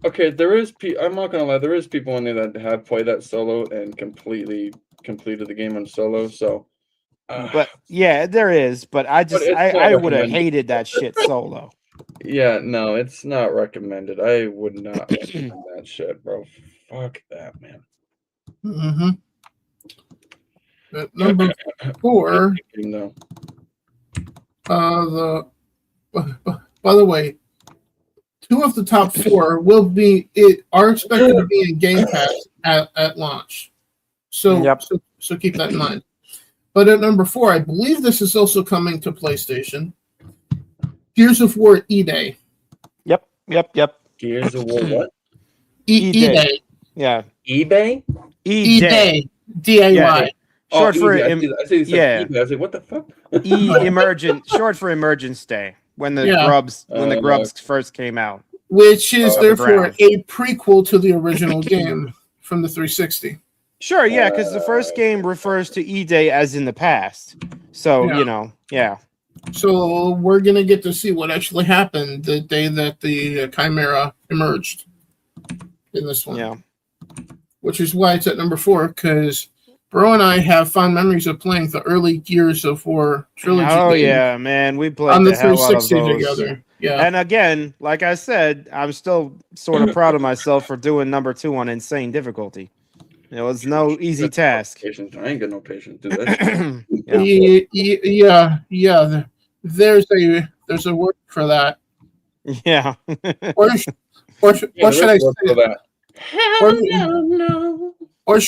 Okay, I'm not gonna lie. There is people in there that have played that solo and completely completed the game on solo. So, but yeah, there is. But I would have hated that shit solo. Yeah, no, it's not recommended. I would not recommend that shit, bro. Fuck that, man. Mm-hmm. At number 4, No. by the way, 2 of the top 4 are expected to be in Game Pass at launch. So, Yep. so keep that in mind. But at number 4, I believe this is also coming to PlayStation. Gears of War E-Day. Yep. Gears of War what? E-Day. Yeah. eBay? E-Day. D-A-Y. Yeah. Short for eBay. I see you said yeah. eBay. I was like, what the fuck? Emergent, short for Emergence Day, when the Yeah. Grubs first came out. Which is the therefore ground. a prequel to the original game from the 360. Sure, yeah, because the first game refers to E-Day as in the past. So, Yeah. So we're going to get to see what actually happened the day that the Chimera emerged in this one. Yeah. Which is why it's at number 4, because Bro and I have fond memories of playing the early Gears of War trilogy. Oh, game yeah, man. We played on the the hell out of 360 those. together. Yeah. And again, like I said, I'm still sort of proud of myself for doing number 2 on insane difficulty. It was no easy task. Patience. I ain't got no patience. Do that. Yeah. There's a word for that. Yeah. Or should I say that? Or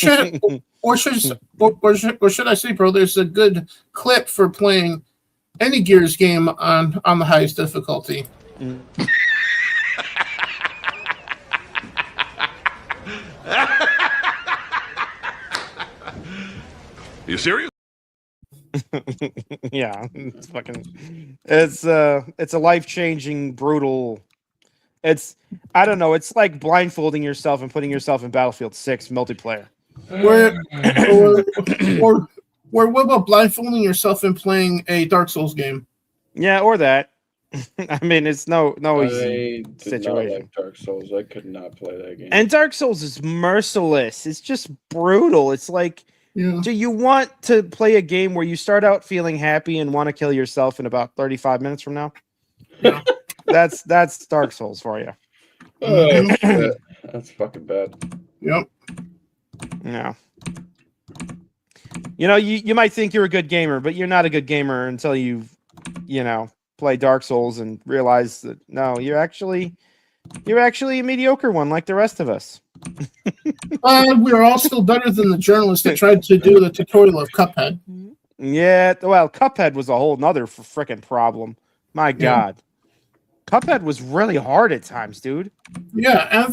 should I say, bro? There's a good clip for playing any Gears game on the highest difficulty. You serious? Yeah, it's a life-changing, brutal. I don't know. It's like blindfolding yourself and putting yourself in Battlefield 6 multiplayer. Or what about blindfolding yourself and playing a Dark Souls game? Yeah, or that. I mean, it's no easy I did situation. not like Dark Souls. I could not play that game. And Dark Souls is merciless. It's just brutal. It's like, do you want to play a game where you start out feeling happy and want to kill yourself in about 35 minutes from now? Yeah. That's Dark Souls for you. Oh, shit. That's fucking bad. Yep. Yeah. You might think you're a good gamer, but you're not a good gamer until you play Dark Souls and realize that no, you're actually a mediocre one like the rest of us. We're all still better than the journalist that tried to do the tutorial of Cuphead. Yeah, well, Cuphead was a whole nother freaking problem. My God. Cuphead was really hard at times, dude. Yeah,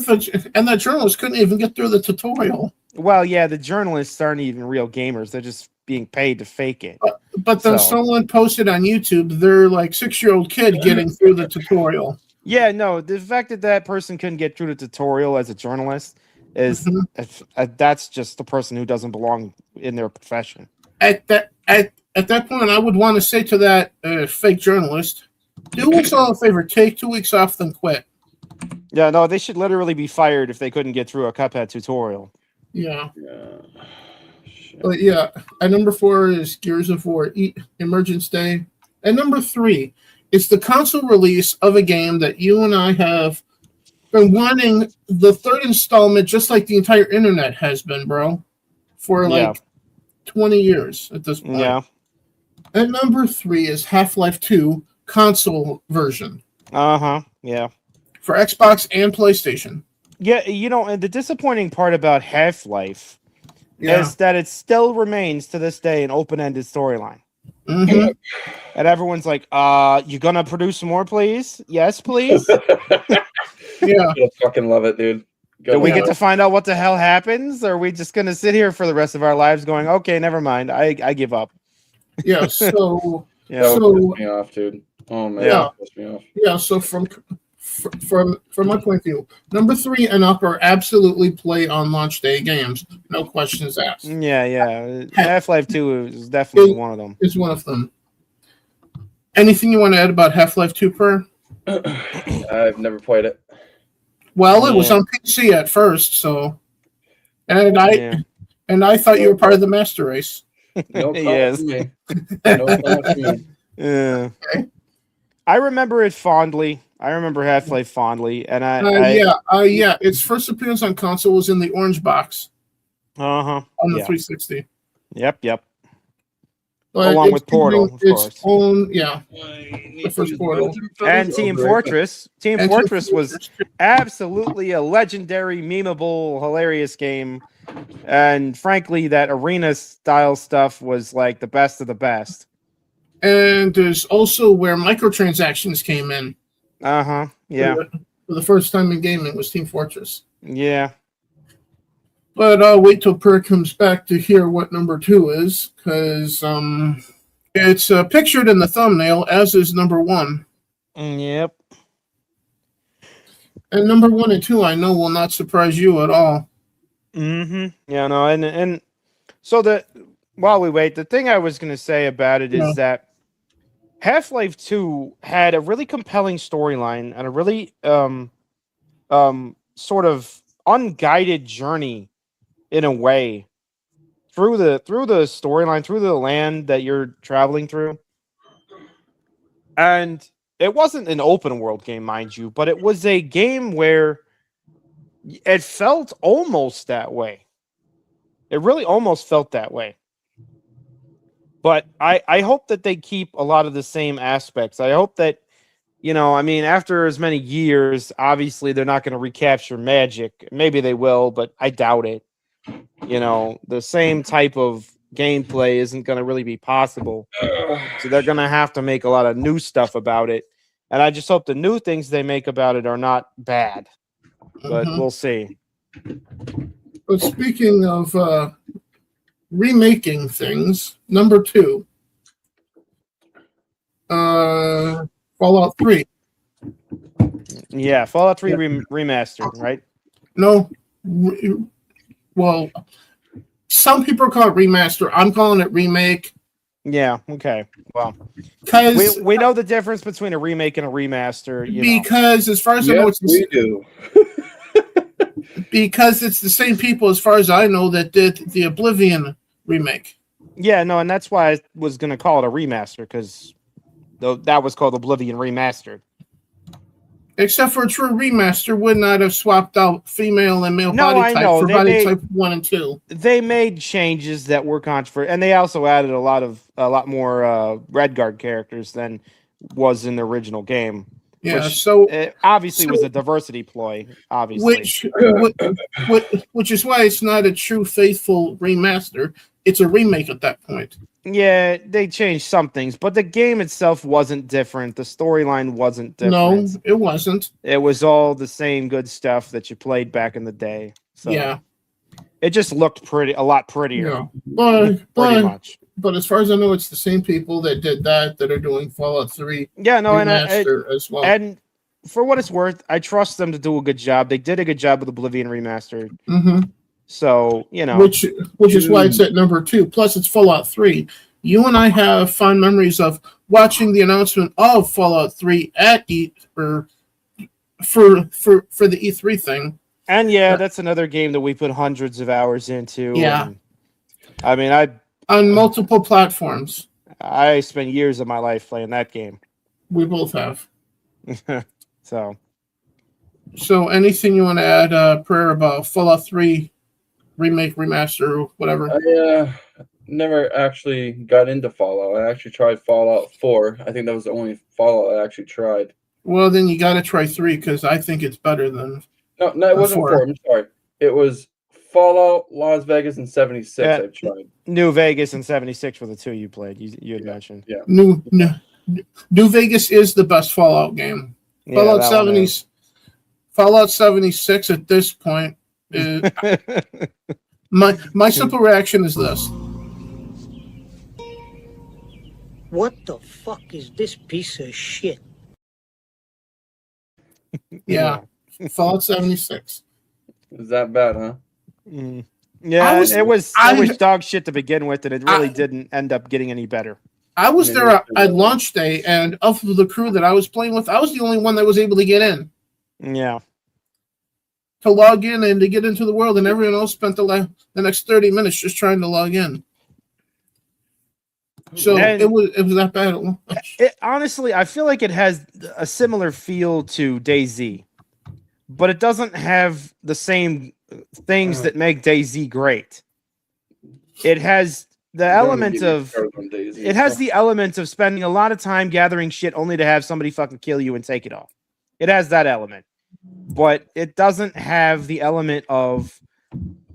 and that journalist couldn't even get through the tutorial. Well, yeah, the journalists aren't even real gamers. They're just being paid to fake it. But then someone posted on YouTube their 6-year-old kid getting through the tutorial. Yeah, no, the fact that person couldn't get through the tutorial as a journalist is that's just the person who doesn't belong in their profession. At that point, I would want to say to that fake journalist, do us all a favor, take 2 weeks off, then quit. Yeah, no, they should literally be fired if they couldn't get through a Cuphead tutorial. Yeah. But yeah, at number 4 is Gears of War Emergence Day. At number 3 is the console release of a game that you and I have been wanting, the 3rd installment, just like the entire internet has been, bro, for 20 years at this point. Yeah. At number 3 is Half-Life 2 console version. Yeah. For Xbox and PlayStation. Yeah, and the disappointing part about Half-Life is that it still remains to this day an open-ended storyline. Mm-hmm. And everyone's like, you gonna produce some more, please? Yes, please. Yeah. I fucking love it, dude. Do we get to find out what the hell happens? Or are we just gonna sit here for the rest of our lives going, okay, never mind. I give up. Yeah, so that would piss me off, dude. Oh man, that would piss me off. Yeah, so from my point of view, number 3 and up are absolutely play on launch day games. No questions asked. Yeah. Half-Life 2 is definitely one of them. It's one of them. Anything you want to add about Half-Life 2, Per? I've never played it. Well, it was on PC at first, so and I thought you were part of the master race. No comment Yes. from me. No comment from me. Yeah. Okay. I remember it fondly. I remember Half-Life fondly, and yeah. Its first appearance on console was in the orange box. On the 360. Yep. But Along with it's Portal, getting of its course. own, the first Portal. And Team Fortress. Team And Fortress Team was Fortress. absolutely a legendary, memeable, hilarious game. And frankly, that arena style stuff was like the best of the best. And there's also where microtransactions came in. Yeah. For the first time in gaming was Team Fortress. Yeah. But I'll wait till Per comes back to hear what number 2 is, because it's pictured in the thumbnail, as is number 1. Yep. And number 1 and 2, I know, will not surprise you at all. Yeah, no, and so while we wait, the thing I was going to say about it is that Half-Life 2 had a really compelling storyline and a really sort of unguided journey in a way through the storyline, through the land that you're traveling through. And it wasn't an open world game, mind you, but it was a game where it felt almost that way. It really almost felt that way. But I hope that they keep a lot of the same aspects. I hope that, after as many years, obviously they're not going to recapture magic. Maybe they will, but I doubt it. The same type of gameplay isn't going to really be possible. So they're going to have to make a lot of new stuff about it. And I just hope the new things they make about it are not bad. But we'll see. But speaking of remaking things, number 2, Fallout 3. Yeah, Fallout 3 remastered, right? No, well, some people call it remaster. I'm calling it remake. Yeah, okay. Well, because we know the difference between a remake and a remaster. As far as I know, it's we do. Because it's the same people, as far as I know, that did the Oblivion remake. Yeah, no, and that's why I was going to call it a remaster, because that was called Oblivion Remastered. Except for a true remaster would not have swapped out female and male body type for body type 1 and 2. They made changes that were controversial, and they also added a lot more Redguard characters than was in the original game. Yeah, which, so it obviously was a diversity ploy. Obviously, which is why it's not a true faithful remaster. It's a remake at that point. Yeah, they changed some things, but the game itself wasn't different. The storyline wasn't different. No, it wasn't. It was all the same good stuff that you played back in the day. So yeah, it just looked a lot prettier. Yeah, pretty much. But as far as I know, it's the same people that did that are doing Fallout 3. Yeah, no, remaster as well. And for what it's worth, I trust them to do a good job. They did a good job with Oblivion Remastered. So, which is why it's at number 2. Plus, it's Fallout 3. You and I have fond memories of watching the announcement of Fallout 3 at for the E3 thing. And that's another game that we put hundreds of hours into. Yeah, and, on multiple platforms. I spent years of my life playing that game. We both have. So anything you want to add, Prayer, about Fallout 3 remake, remaster, whatever? I never actually got into Fallout. I actually tried Fallout 4. I think that was the only Fallout I actually tried. Well, then you got to try 3, because I think it's better than... No, it wasn't 4. I'm sorry. It was Fallout, Las Vegas, and 76 I tried. New Vegas and 76 were the 2 you played. You had mentioned. Yeah. New Vegas is the best Fallout game. Yeah, Fallout 76 at this point is... my simple reaction is this. What the fuck is this piece of shit? Yeah, Fallout 76. Is that bad, huh? Yeah, it was dog shit to begin with, and it really didn't end up getting any better. I was there at launch day, and of the crew that I was playing with, I was the only one that was able to get in. Yeah. To log in and to get into the world, and everyone else spent the next 30 minutes just trying to log in. So it was that bad. Honestly, I feel like it has a similar feel to DayZ, but it doesn't have the same things that make DayZ great. It has the element of it has the element of spending a lot of time gathering shit only to have somebody fucking kill you and take it off. It has that element, but it doesn't have the element of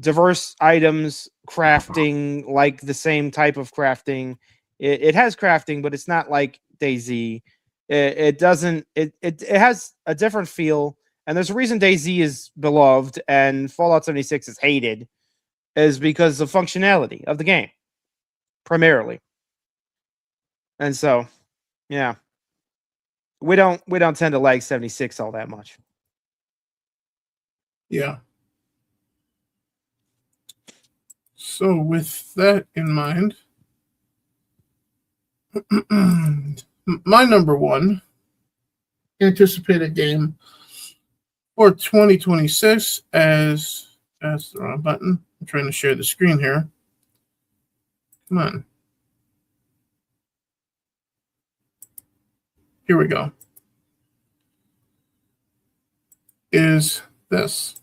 diverse items, crafting, like the same type of crafting. It has crafting, but it's not like DayZ. It doesn't. It has a different feel, and there's a reason DayZ is beloved and Fallout 76 is hated, is because of functionality of the game, primarily. And so, yeah, we don't tend to like 76 all that much. Yeah. So with that in mind, my number one anticipated game for 2026 as the wrong button. I'm trying to share the screen here. Come on. Here we go. Is this.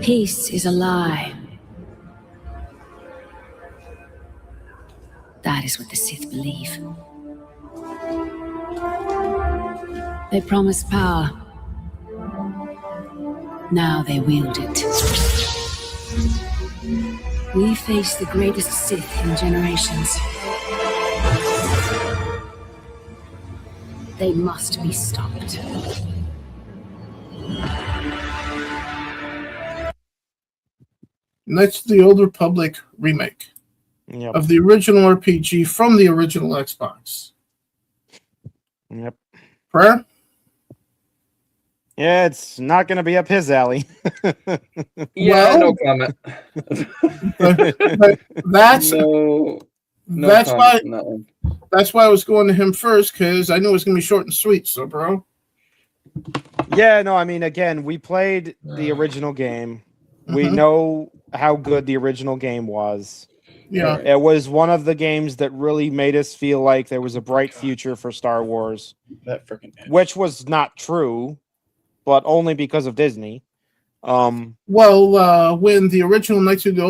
Peace is a lie. That is what the Sith believe. They promised power. Now they wield it. We face the greatest Sith in generations. They must be stopped. Knights of the Old Republic remake of the original RPG from the original Xbox. Yep. Prayer? Yeah, it's not going to be up his alley. Yeah, no comment. That's no that's comment why on that one. that's why I was going to him first, because I knew it was going to be short and sweet. So, bro. Yeah, no, I mean, again, we played the original game. We know how good the original game was. Yeah. It was one of the games that really made us feel like there was a bright future for Star Wars. That freaking which was not true, but only because of Disney. Well, when the original Knights of the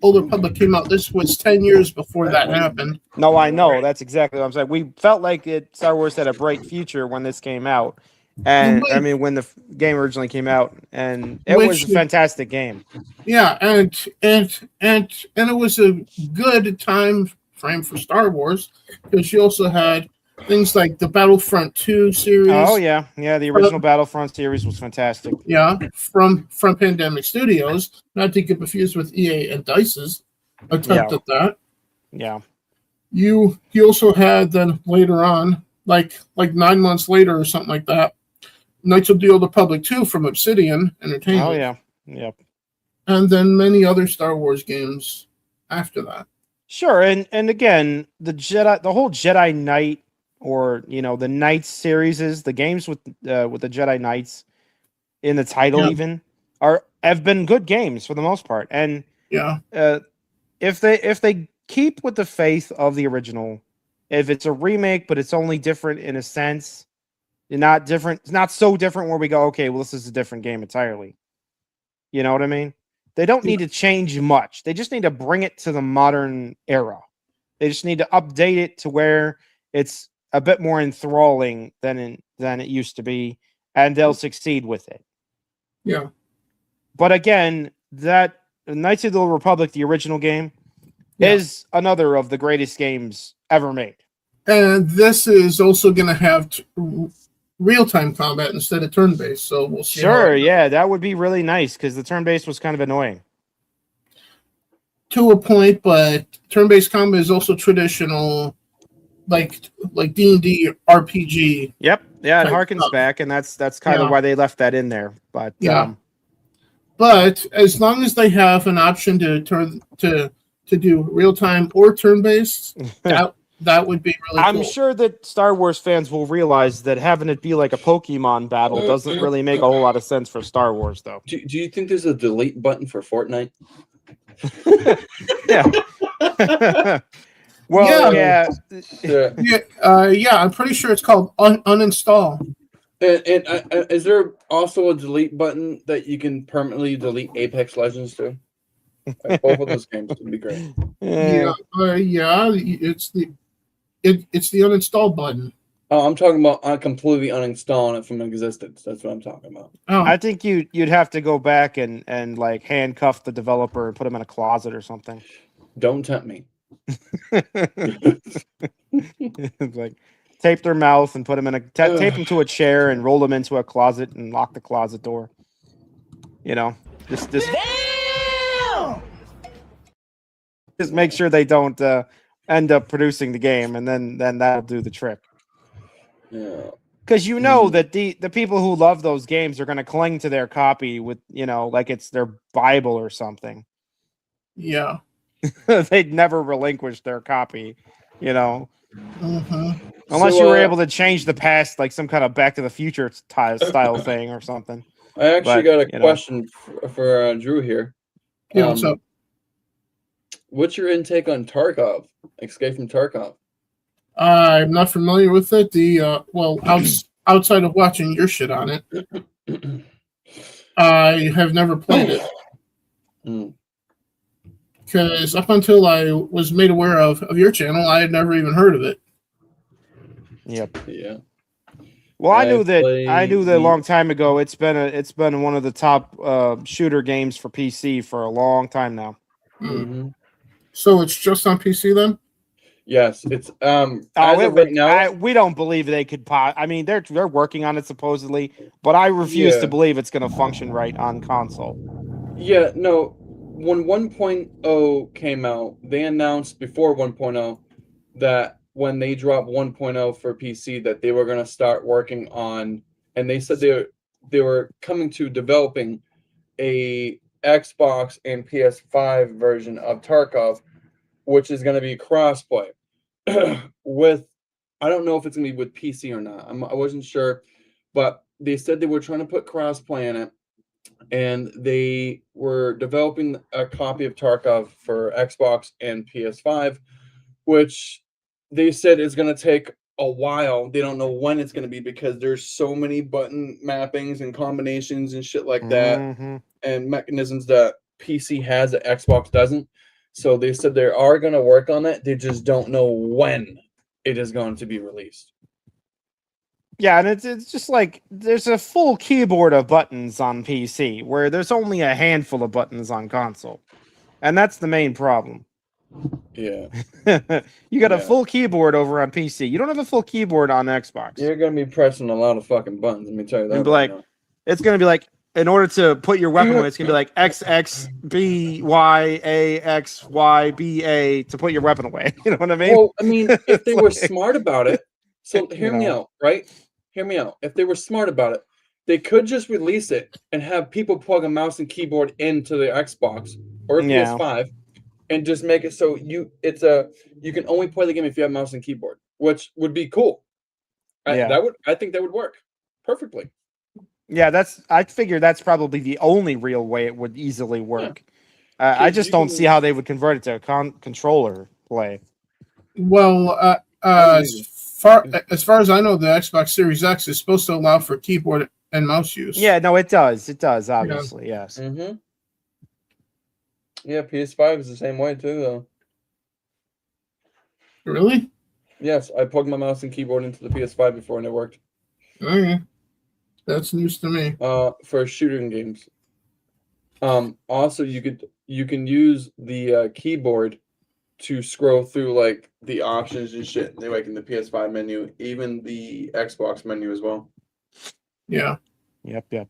Old Republic came out, this was 10 years before that happened. No, I know. That's exactly what I'm saying. We felt like Star Wars had a bright future when this came out. And I mean, when the game originally came out, and it was a fantastic game. Yeah, and it was a good time frame for Star Wars, because you also had things like the Battlefront 2 series. Oh yeah, the original Battlefront series was fantastic. Yeah, from Pandemic Studios, not to get confused with EA and DICE's attempt at that. Yeah. You also had then later on, like 9 months later or something like that, Knights of the Old Republic 2 from Obsidian Entertainment. Oh yeah, yep. And then many other Star Wars games after that. Sure, and again, the whole Jedi Knight, or the Knights series, is the games with the Jedi Knights in the title even have been good games for the most part. And if they keep with the faith of the original, if it's a remake but it's only different in a sense, not different, it's not so different where we go, okay, well, this is a different game entirely. You know what I mean? They don't need to change much. They just need to bring it to the modern era. They just need to update it to where it's a bit more enthralling than it used to be, and they'll succeed with it. Yeah. But again, that Knights of the Old Republic, the original game, is another of the greatest games ever made. And this is also going to have real-time combat instead of turn-based, so we'll see. Sure, yeah, that would be really nice, because the turn-based was kind of annoying. To a point, but turn-based combat is also traditional, like D&D RPG. Yep, yeah, it harkens back, and that's kind of why they left that in there. But but as long as they have an option to do real-time or turn-based, that would be really cool. I'm sure that Star Wars fans will realize that having it be like a Pokemon battle doesn't really make a whole lot of sense for Star Wars, though. Do you think there's a delete button for Fortnite? Yeah. Well, Yeah. Yeah. I'm pretty sure it's called uninstall. And is there also a delete button that you can permanently delete Apex Legends to? Like, both of those games would be great. Yeah. It's the uninstall button. Oh, I'm talking about completely uninstalling it from existence. That's what I'm talking about. Oh, I think you'd have to go back and like handcuff the developer and put him in a closet or something. Don't tempt me. Like tape their mouth and put them in tape them to a chair and roll them into a closet and lock the closet door. You know, just make sure they don't end up producing the game, and then that'll do the trick. Yeah. Because you know that the people who love those games are going to cling to their copy with, you know, like it's their Bible or something. yeah. They'd never relinquish their copy, you know. Mm-hmm. Unless you were able to change the past, like some kind of Back to the Future style thing or something. I actually got a you know. question for Drew here. Yeah, what's up? What's your intake on Tarkov? Escape from Tarkov. I'm not familiar with it. Outside of watching your shit on it, I have never played it. Because up until I was made aware of your channel, I had never even heard of it. Yep. Yeah. Well, I knew that a long time ago. It's been one of the top shooter games for PC for a long time now. Mm-hmm. So it's just on PC then? Yes, it's right now. We don't believe they could. I mean, they're working on it supposedly, but I refuse to believe it's going to function right on console. Yeah, no. When 1.0 came out, they announced before 1.0 that when they dropped 1.0 for PC, that they were going to start working on, and they said they were coming to developing a Xbox and PS5 version of Tarkov, which is going to be crossplay with, I don't know if it's going to be with PC or not. I wasn't sure, but they said they were trying to put crossplay in it, and they were developing a copy of Tarkov for Xbox and PS5, which they said is going to take a while. They don't know when it's going to be because there's so many button mappings and combinations and shit like that, and mechanisms that PC has that Xbox doesn't. So they said they are going to work on it. They just don't know when it is going to be released. Yeah, and it's just like there's a full keyboard of buttons on PC where there's only a handful of buttons on console. And that's the main problem. Yeah. You got a full keyboard over on PC. You don't have a full keyboard on Xbox. You're going to be pressing a lot of fucking buttons. Let me tell you that. It's going to be like, in order to put your weapon away, it's going to be like X, X, B, Y, A, X, Y, B, A to put your weapon away. You know what I mean? Well, I mean, if they were smart about it, so hear me out, right? Hear me out. If they were smart about it, they could just release it and have people plug a mouse and keyboard into the Xbox or PS5 and just make it so you can only play the game if you have mouse and keyboard, which would be cool. I think that would work perfectly. Yeah, I figure that's probably the only real way it would easily work. Yeah. I just don't see how they would convert it to a controller play. Well, as far as I know, the Xbox Series X is supposed to allow for keyboard and mouse use. Yeah, no, it does. It does, obviously, yes. Mm-hmm. Yeah, PS5 is the same way too, though. Really? Yes, I plugged my mouse and keyboard into the PS5 before and it worked. Okay. That's news to me. For shooting games. Also, you can use the keyboard to scroll through like the options and shit, like in the PS5 menu, even the Xbox menu as well. Yeah. Yep.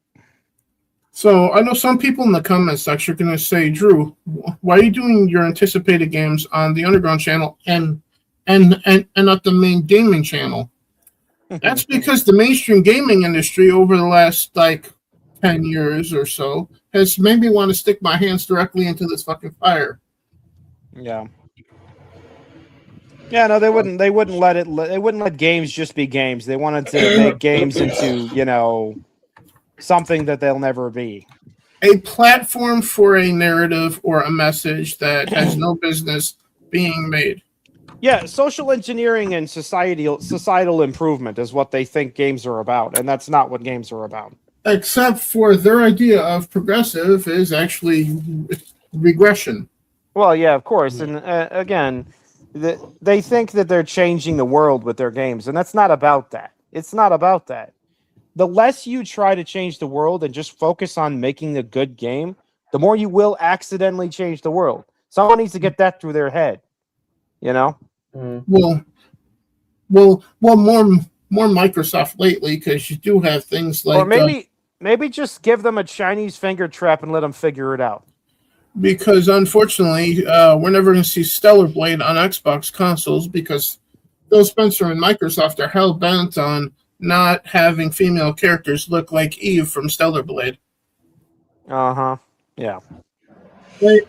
So I know some people in the comments section are going to say, Drew, why are you doing your anticipated games on the Underground channel and not the main gaming channel? That's because the mainstream gaming industry over the last 10 years or so has made me want to stick my hands directly into this fucking fire. Yeah. Yeah, no, they wouldn't let games just be games. They wanted to make games into, something that they'll never be. A platform for a narrative or a message that has no business being made. Yeah, social engineering and societal improvement is what they think games are about, and that's not what games are about. Except for their idea of progressive is actually regression. Well, yeah, of course, and again, they think that they're changing the world with their games, and that's not about that. It's not about that. The less you try to change the world and just focus on making a good game, the more you will accidentally change the world. Someone needs to get that through their head, you know? Well, more Microsoft lately because you do have things like Or maybe just give them a Chinese finger trap and let them figure it out. because unfortunately we're never going to see Stellar Blade on Xbox consoles because Phil Spencer and Microsoft are hell bent on not having female characters look like Eve from Stellar Blade. Uh-huh. Yeah. We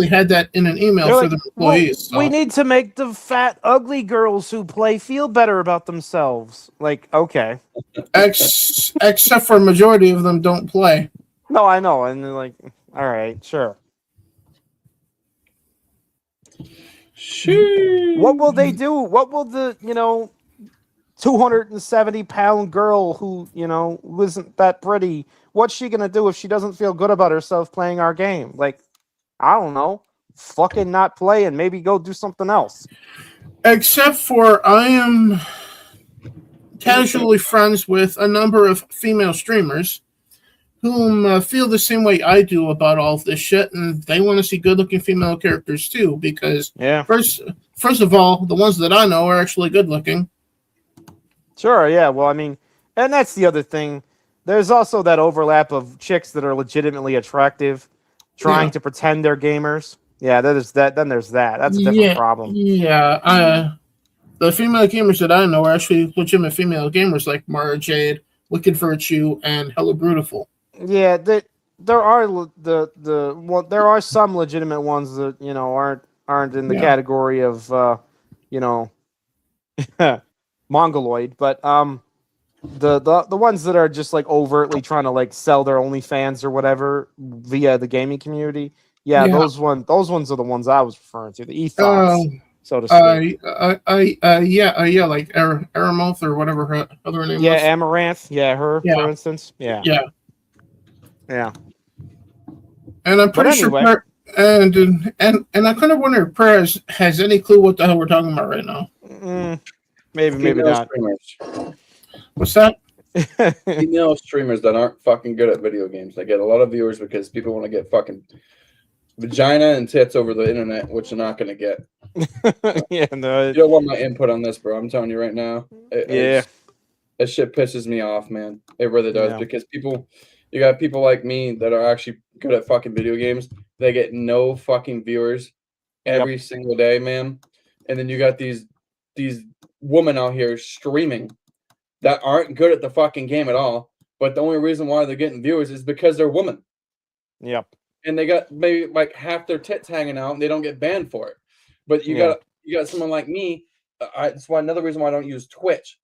had that in an email They're for like, the employees. we So. need to make the fat, ugly girls who play feel better about themselves. Like, okay. Except for a majority of them don't play. No, I know. And they're like, all right, sure. What will they do? What will the, 270-pound girl who, isn't that pretty, what's she going to do if she doesn't feel good about herself playing our game? Like, I don't know. Fucking not play and maybe go do something else. Except for I am casually friends with a number of female streamers whom feel the same way I do about all of this shit, and they want to see good-looking female characters too. Because first of all, the ones that I know are actually good-looking. Sure, yeah. Well, I mean, and that's the other thing. There's also that overlap of chicks that are legitimately attractive, trying to pretend they're gamers. Yeah, there's that. Then there's that. That's a different problem. Yeah, the female gamers that I know are actually legitimate female gamers like Mara Jade, Wicked Virtue, and Hella Brutiful. Yeah, there are some legitimate ones that aren't in the category of mongoloid, but the ones that are just like overtly trying to like sell their OnlyFans or whatever via the gaming community. Yeah, those ones are the ones I was referring to. The ethos, so to speak. Like Aramoth or whatever her other name was. Yeah, Amaranth. Yeah, her for instance. Yeah. And I'm pretty sure. And I kind of wonder if Prayer has any clue what the hell we're talking about right now. Maybe not. Streamers. What's that? Female streamers that aren't fucking good at video games. They get a lot of viewers because people want to get fucking vagina and tits over the internet, which they're not going to get. You don't want my input on this, bro. I'm telling you right now. That shit pisses me off, man. It really does because you got people like me that are actually good at fucking video games. They get no fucking viewers every single day, man. And then you got these women out here streaming that aren't good at the fucking game at all. But the only reason why they're getting viewers is because they're women. Yep. And they got maybe like half their tits hanging out and they don't get banned for it. But you got someone like me. That's why another reason why I don't use Twitch.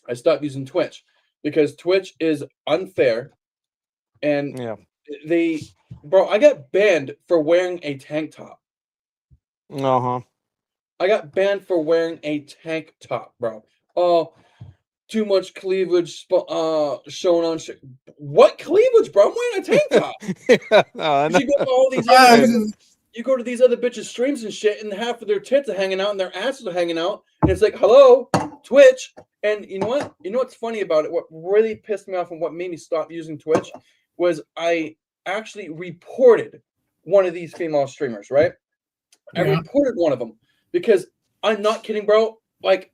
I stopped using Twitch because Twitch is unfair. And I got banned for wearing a tank top. I got banned for wearing a tank top, bro. Oh, too much cleavage shown on shit. What cleavage, bro? I'm wearing a tank top. You go to all these you go to these other bitches' streams and shit, and half of their tits are hanging out and their asses are hanging out, and it's like, hello, Twitch. And you know what? You know what's funny about it? What really pissed me off and what made me stop using Twitch was I actually reported one of these female streamers, right? I reported one of them because I'm not kidding, bro. Like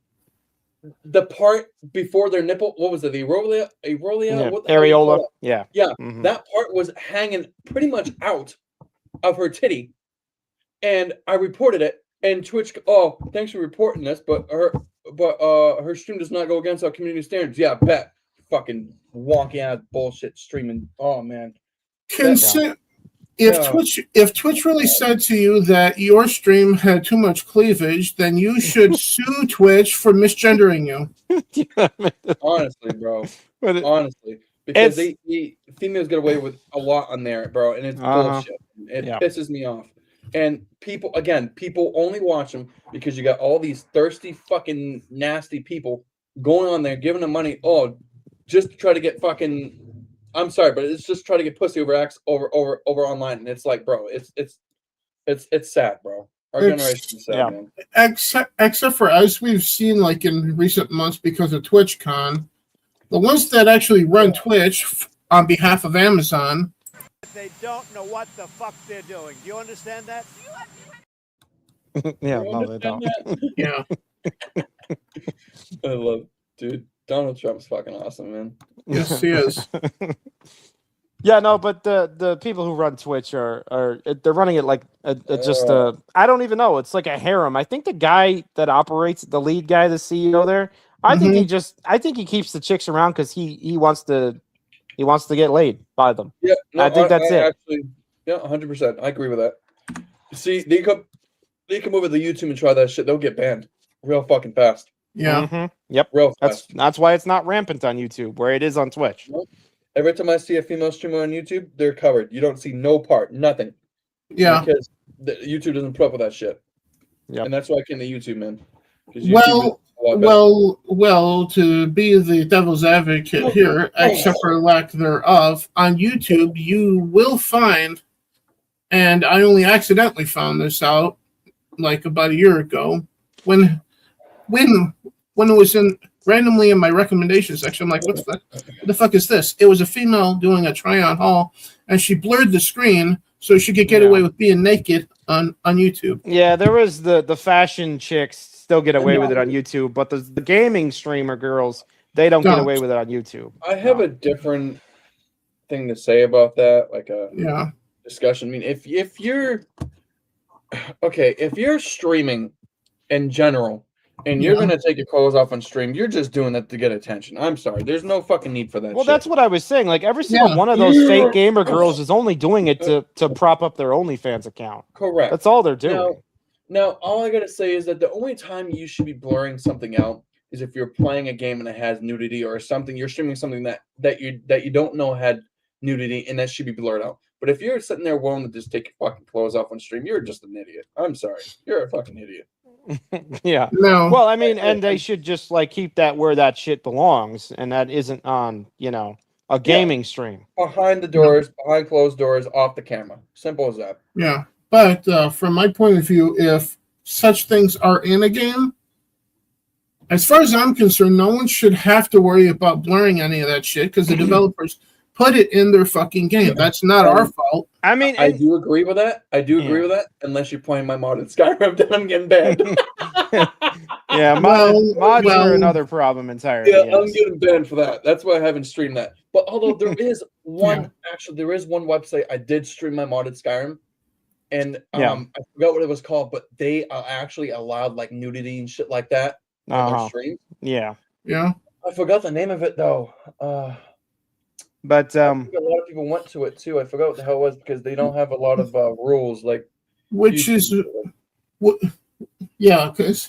the part before their nipple, what was it? The areola? Areola. Yeah. Mm-hmm. That part was hanging pretty much out of her titty. And I reported it. And Twitch, thanks for reporting this, but her stream does not go against our community standards. Yeah, bet. Fucking wonky ass bullshit streaming. Oh man. If Twitch really said to you that your stream had too much cleavage, then you should sue Twitch for misgendering you. Honestly, bro. Honestly. Because the females get away with a lot on there, bro, and it's bullshit. It pisses me off. And people only watch them because you got all these thirsty, fucking nasty people going on there, giving them money, just to try to get fucking. I'm sorry, but it's just try to get pussy over online, and it's like, bro, it's sad, bro. Our generation is sad, man. Except for, as we've seen, like in recent months, because of TwitchCon, the ones that actually run Twitch on behalf of Amazon. They don't know what the fuck they're doing. Do you understand that? Yeah, no, they don't. Yeah. I love, dude. Donald Trump's fucking awesome, man. Yes, he is. Yeah, no, but the people who run Twitch are they're running it like I don't even know. It's like a harem. I think the guy that operates, the lead guy, the CEO there, I think he keeps the chicks around because he wants to get laid by them. Yeah, no, I think that's it. Actually, yeah, 100%. I agree with that. See, they come over to YouTube and try that shit. They'll get banned real fucking fast. Yeah. Mm-hmm. Yep. Real fast. That's why it's not rampant on YouTube, where it is on Twitch. Every time I see a female streamer on YouTube, they're covered. You don't see no part, nothing. Yeah. Because YouTube doesn't put up with that shit. Yeah. And that's why I came to YouTube, man. Well, to be the devil's advocate here, except for lack thereof, on YouTube you will find, and I only accidentally found this out like about a year ago, when it was randomly in my recommendation section. I'm like, what the fuck is this? It was a female doing a try-on haul, and she blurred the screen so she could get away with being naked on YouTube. Yeah, there was the fashion chicks still get away with it on YouTube, but the gaming streamer girls, they don't get away with it on YouTube. I have a different thing to say about that, like a discussion. I mean, if you're streaming in general and you're gonna take your clothes off on stream, you're just doing that to get attention. I'm sorry, there's no fucking need for that. Well, that's what I was saying. Like every single one of those fake gamer girls is only doing it to prop up their OnlyFans account. Correct. That's all they're doing. Now, all I gotta say is that the only time you should be blurring something out is if you're playing a game and it has nudity or something. You're streaming something that you don't know had nudity, and that should be blurred out. But if you're sitting there willing to just take your fucking clothes off on stream, you're just an idiot. I'm sorry, you're a fucking idiot. Yeah. No. Well, I mean, and they should just like keep that where that shit belongs, and that isn't on, a gaming stream. Behind the doors, behind closed doors, off the camera. Simple as that. Yeah. But from my point of view, if such things are in a game, as far as I'm concerned, no one should have to worry about blurring any of that shit because the developers put it in their fucking game. That's not our fault. I mean, I do agree with that. Agree with that. Unless you're playing my modded Skyrim, then I'm getting banned. Yeah, mods are another problem entirely. Yeah, I'm getting banned for that. That's why I haven't streamed that. But although there is one, there is one website I did stream my modded Skyrim, and I forgot what it was called, but they actually allowed like nudity and shit like that on their streams. Yeah. Yeah. I forgot the name of it though. But I think a lot of people went to it too. I forgot what the hell it was because they don't have a lot of rules like. Because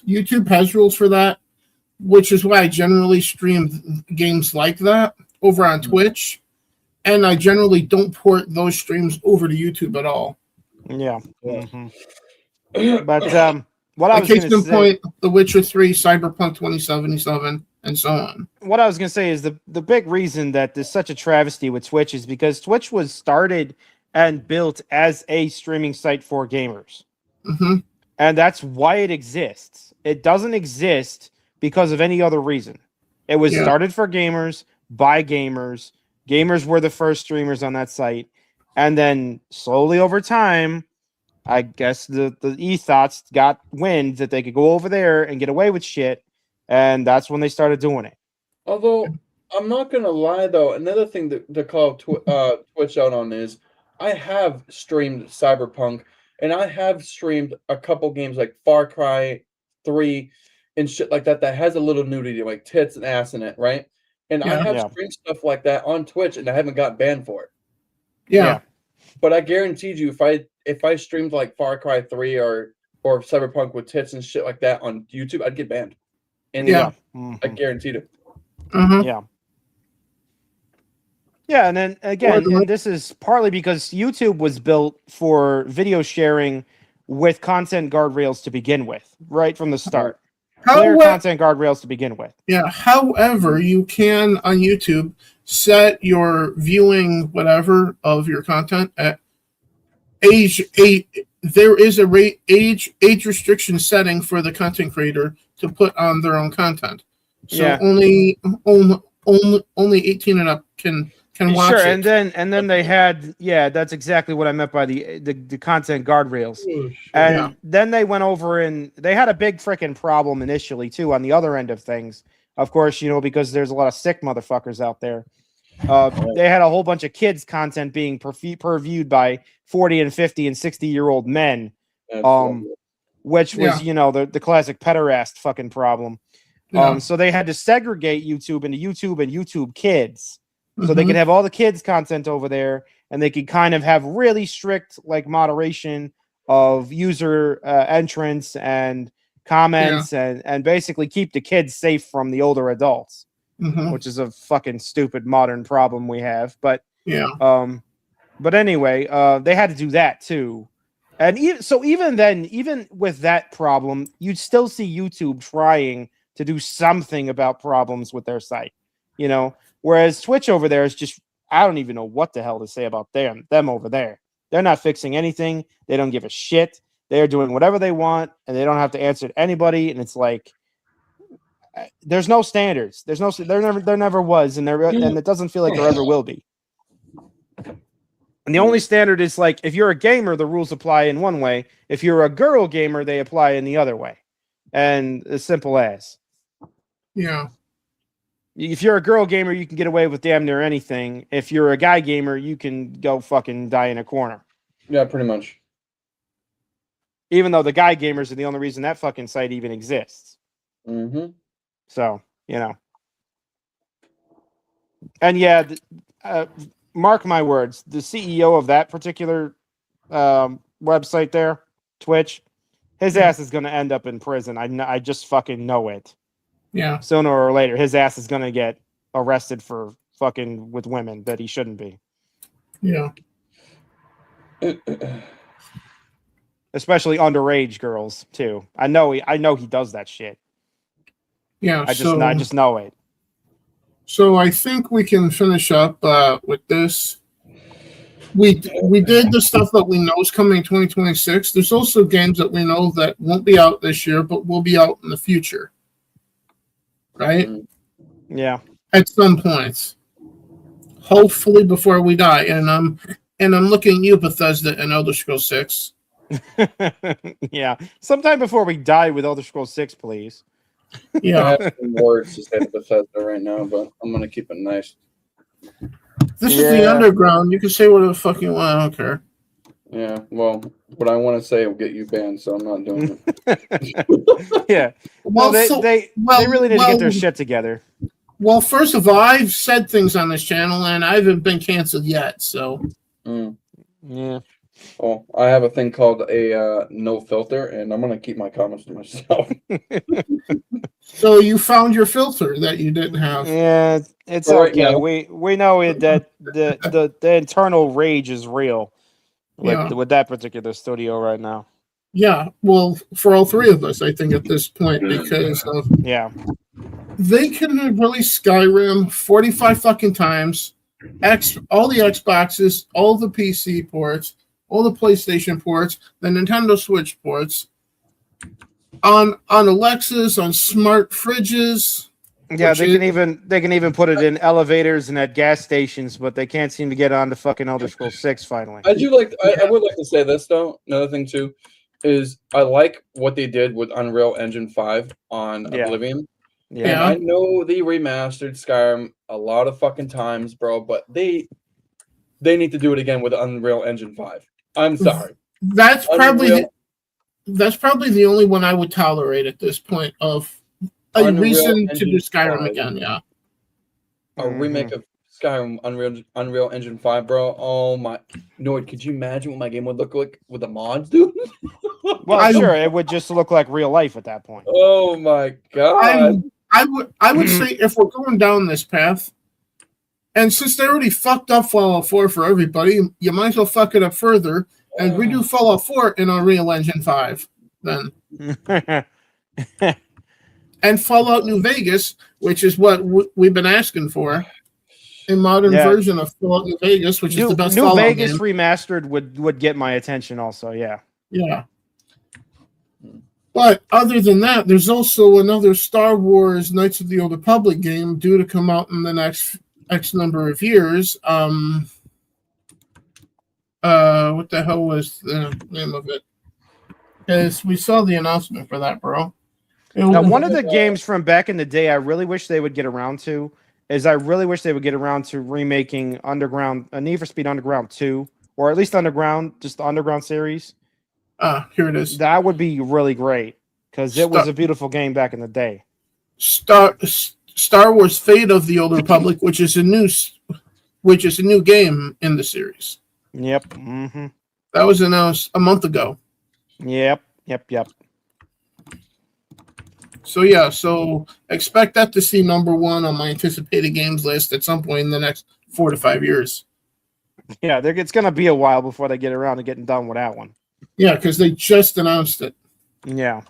YouTube has rules for that, which is why I generally stream games like that over on Twitch, and I generally don't port those streams over to YouTube at all. Yeah. Mm-hmm. But what I was going to say, point, The Witcher 3, Cyberpunk 2077, and so on. What I was going to say is the big reason that there's such a travesty with Twitch is because Twitch was started and built as a streaming site for gamers. Mm-hmm. And that's why it exists. It doesn't exist because of any other reason. It was started for gamers, by gamers. Gamers were the first streamers on that site. And then slowly over time, I guess the ethos got wind that they could go over there and get away with shit. And that's when they started doing it. Although, I'm not going to lie, though. Another thing to call Twitch out on is I have streamed Cyberpunk, and I have streamed a couple games like Far Cry 3 and shit like that has a little nudity, like tits and ass in it, right? And I have streamed stuff like that on Twitch, and I haven't got banned for it. Yeah. But I guaranteed you, if I streamed like Far Cry 3 or Cyberpunk with tits and shit like that on YouTube, I'd get banned. And I guaranteed it. Mm-hmm. Yeah. Yeah, and then again, and this is partly because YouTube was built for video sharing with content guardrails to begin with, right from the start. However, Clear content guardrails to begin with. Yeah. However, you can on YouTube set your viewing whatever of your content at age 8. There is a age restriction setting for the content creator to put on their own content. So only 18 and up can watch sure, it. and then they had that's exactly what I meant by the content guardrails. And then they went over and they had a big freaking problem initially too on the other end of things. Of course, because there's a lot of sick motherfuckers out there. They had a whole bunch of kids content being per-viewed by 40 and 50 and 60-year-old men, which was the classic pederast fucking problem. So they had to segregate YouTube into YouTube and YouTube Kids. So they could have all the kids content over there, and they could kind of have really strict like moderation of user entrance and comments and basically keep the kids safe from the older adults, which is a fucking stupid modern problem we have. But but anyway, they had to do that too. And even then, even with that problem, you'd still see YouTube trying to do something about problems with their site, Whereas Twitch over there is just, I don't even know what the hell to say about them over there. They're not fixing anything. They don't give a shit. They're doing whatever they want, and they don't have to answer to anybody. And it's like, there's no standards. There never was, and it doesn't feel like there ever will be. And the only standard is like, if you're a gamer, the rules apply in one way. If you're a girl gamer, they apply in the other way. And as simple as. Yeah. If you're a girl gamer, you can get away with damn near anything. If you're a guy gamer, you can go fucking die in a corner. Yeah, pretty much. Even though the guy gamers are the only reason that fucking site even exists. So, And mark my words, the CEO of that particular website there, Twitch, his ass is going to end up in prison. I just fucking know it. Yeah. Sooner or later, his ass is going to get arrested for fucking with women that he shouldn't be. Yeah. Especially underage girls too. I know he does that shit. Yeah. I just know it. So I think we can finish up with this. We did the stuff that we know is coming in 2026. There's also games that we know that won't be out this year, but will be out in the future. Right? Yeah. At some points. Hopefully before we die. And I'm looking at you, Bethesda and Elder Scrolls 6. Yeah. Sometime before we die with Elder Scrolls 6, please. Yeah. I have some words to say to Bethesda right now, but I'm gonna keep it nice. This is the underground. You can say whatever the fuck you want. I don't care. Yeah, well, what I want to say will get you banned, so I'm not doing it. Yeah. Well, they really need to get their shit together. Well, first of all, I've said things on this channel, and I haven't been canceled yet, so. Yeah. Well, I have a thing called a no filter, and I'm going to keep my comments to myself. So you found your filter that you didn't have. Yeah, it's okay. We know that the internal rage is real with that particular studio right now. Yeah, well, for all three of us, I think at this point, because they can release Skyrim 45 fucking times, all the Xboxes, all the PC ports, all the PlayStation ports, the Nintendo Switch ports, on Alexas, on smart fridges. Yeah, they can even put it in elevators and at gas stations, but they can't seem to get on to fucking Elder Scrolls 6 finally. I would like to say this though. Another thing too is I like what they did with Unreal Engine 5 on Oblivion. Yeah. And I know they remastered Skyrim a lot of fucking times, bro, but they need to do it again with Unreal Engine 5. I'm sorry. That's probably the only one I would tolerate at this point of a reason to do Skyrim again, yeah. A remake of Skyrim Unreal Engine 5, bro. Oh my Nord, could you imagine what my game would look like with the mods, dude? Well, sure, it would just look like real life at that point. Oh my god. I would say if we're going down this path, and since they already fucked up Fallout 4 for everybody, you might as well fuck it up further and redo Fallout 4 in Unreal Engine 5 then. And Fallout New Vegas, which is what we've been asking for. A modern version of Fallout New Vegas, which is the best Fallout Vegas game. Remastered would get my attention also, yeah. Yeah. But other than that, there's also another Star Wars Knights of the Old Republic game due to come out in the next X number of years. What the hell was the name of it? Because we saw the announcement for that, bro. Now, one of the games from back in the day I really wish they would get around to is I really wish they would get around to remaking Need for Speed Underground 2, or at least Underground, just the Underground series. Here it is. That would be really great because it was a beautiful game back in the day. Star Wars Fate of the Old Republic, which is a new game in the series. Yep. Mm-hmm. That was announced a month ago. Yep. So yeah, so expect that to see number one on my anticipated games list at some point in the next 4 to 5 years. Yeah, it's going to be a while before they get around to getting done with that one. Yeah, because they just announced it. Yeah,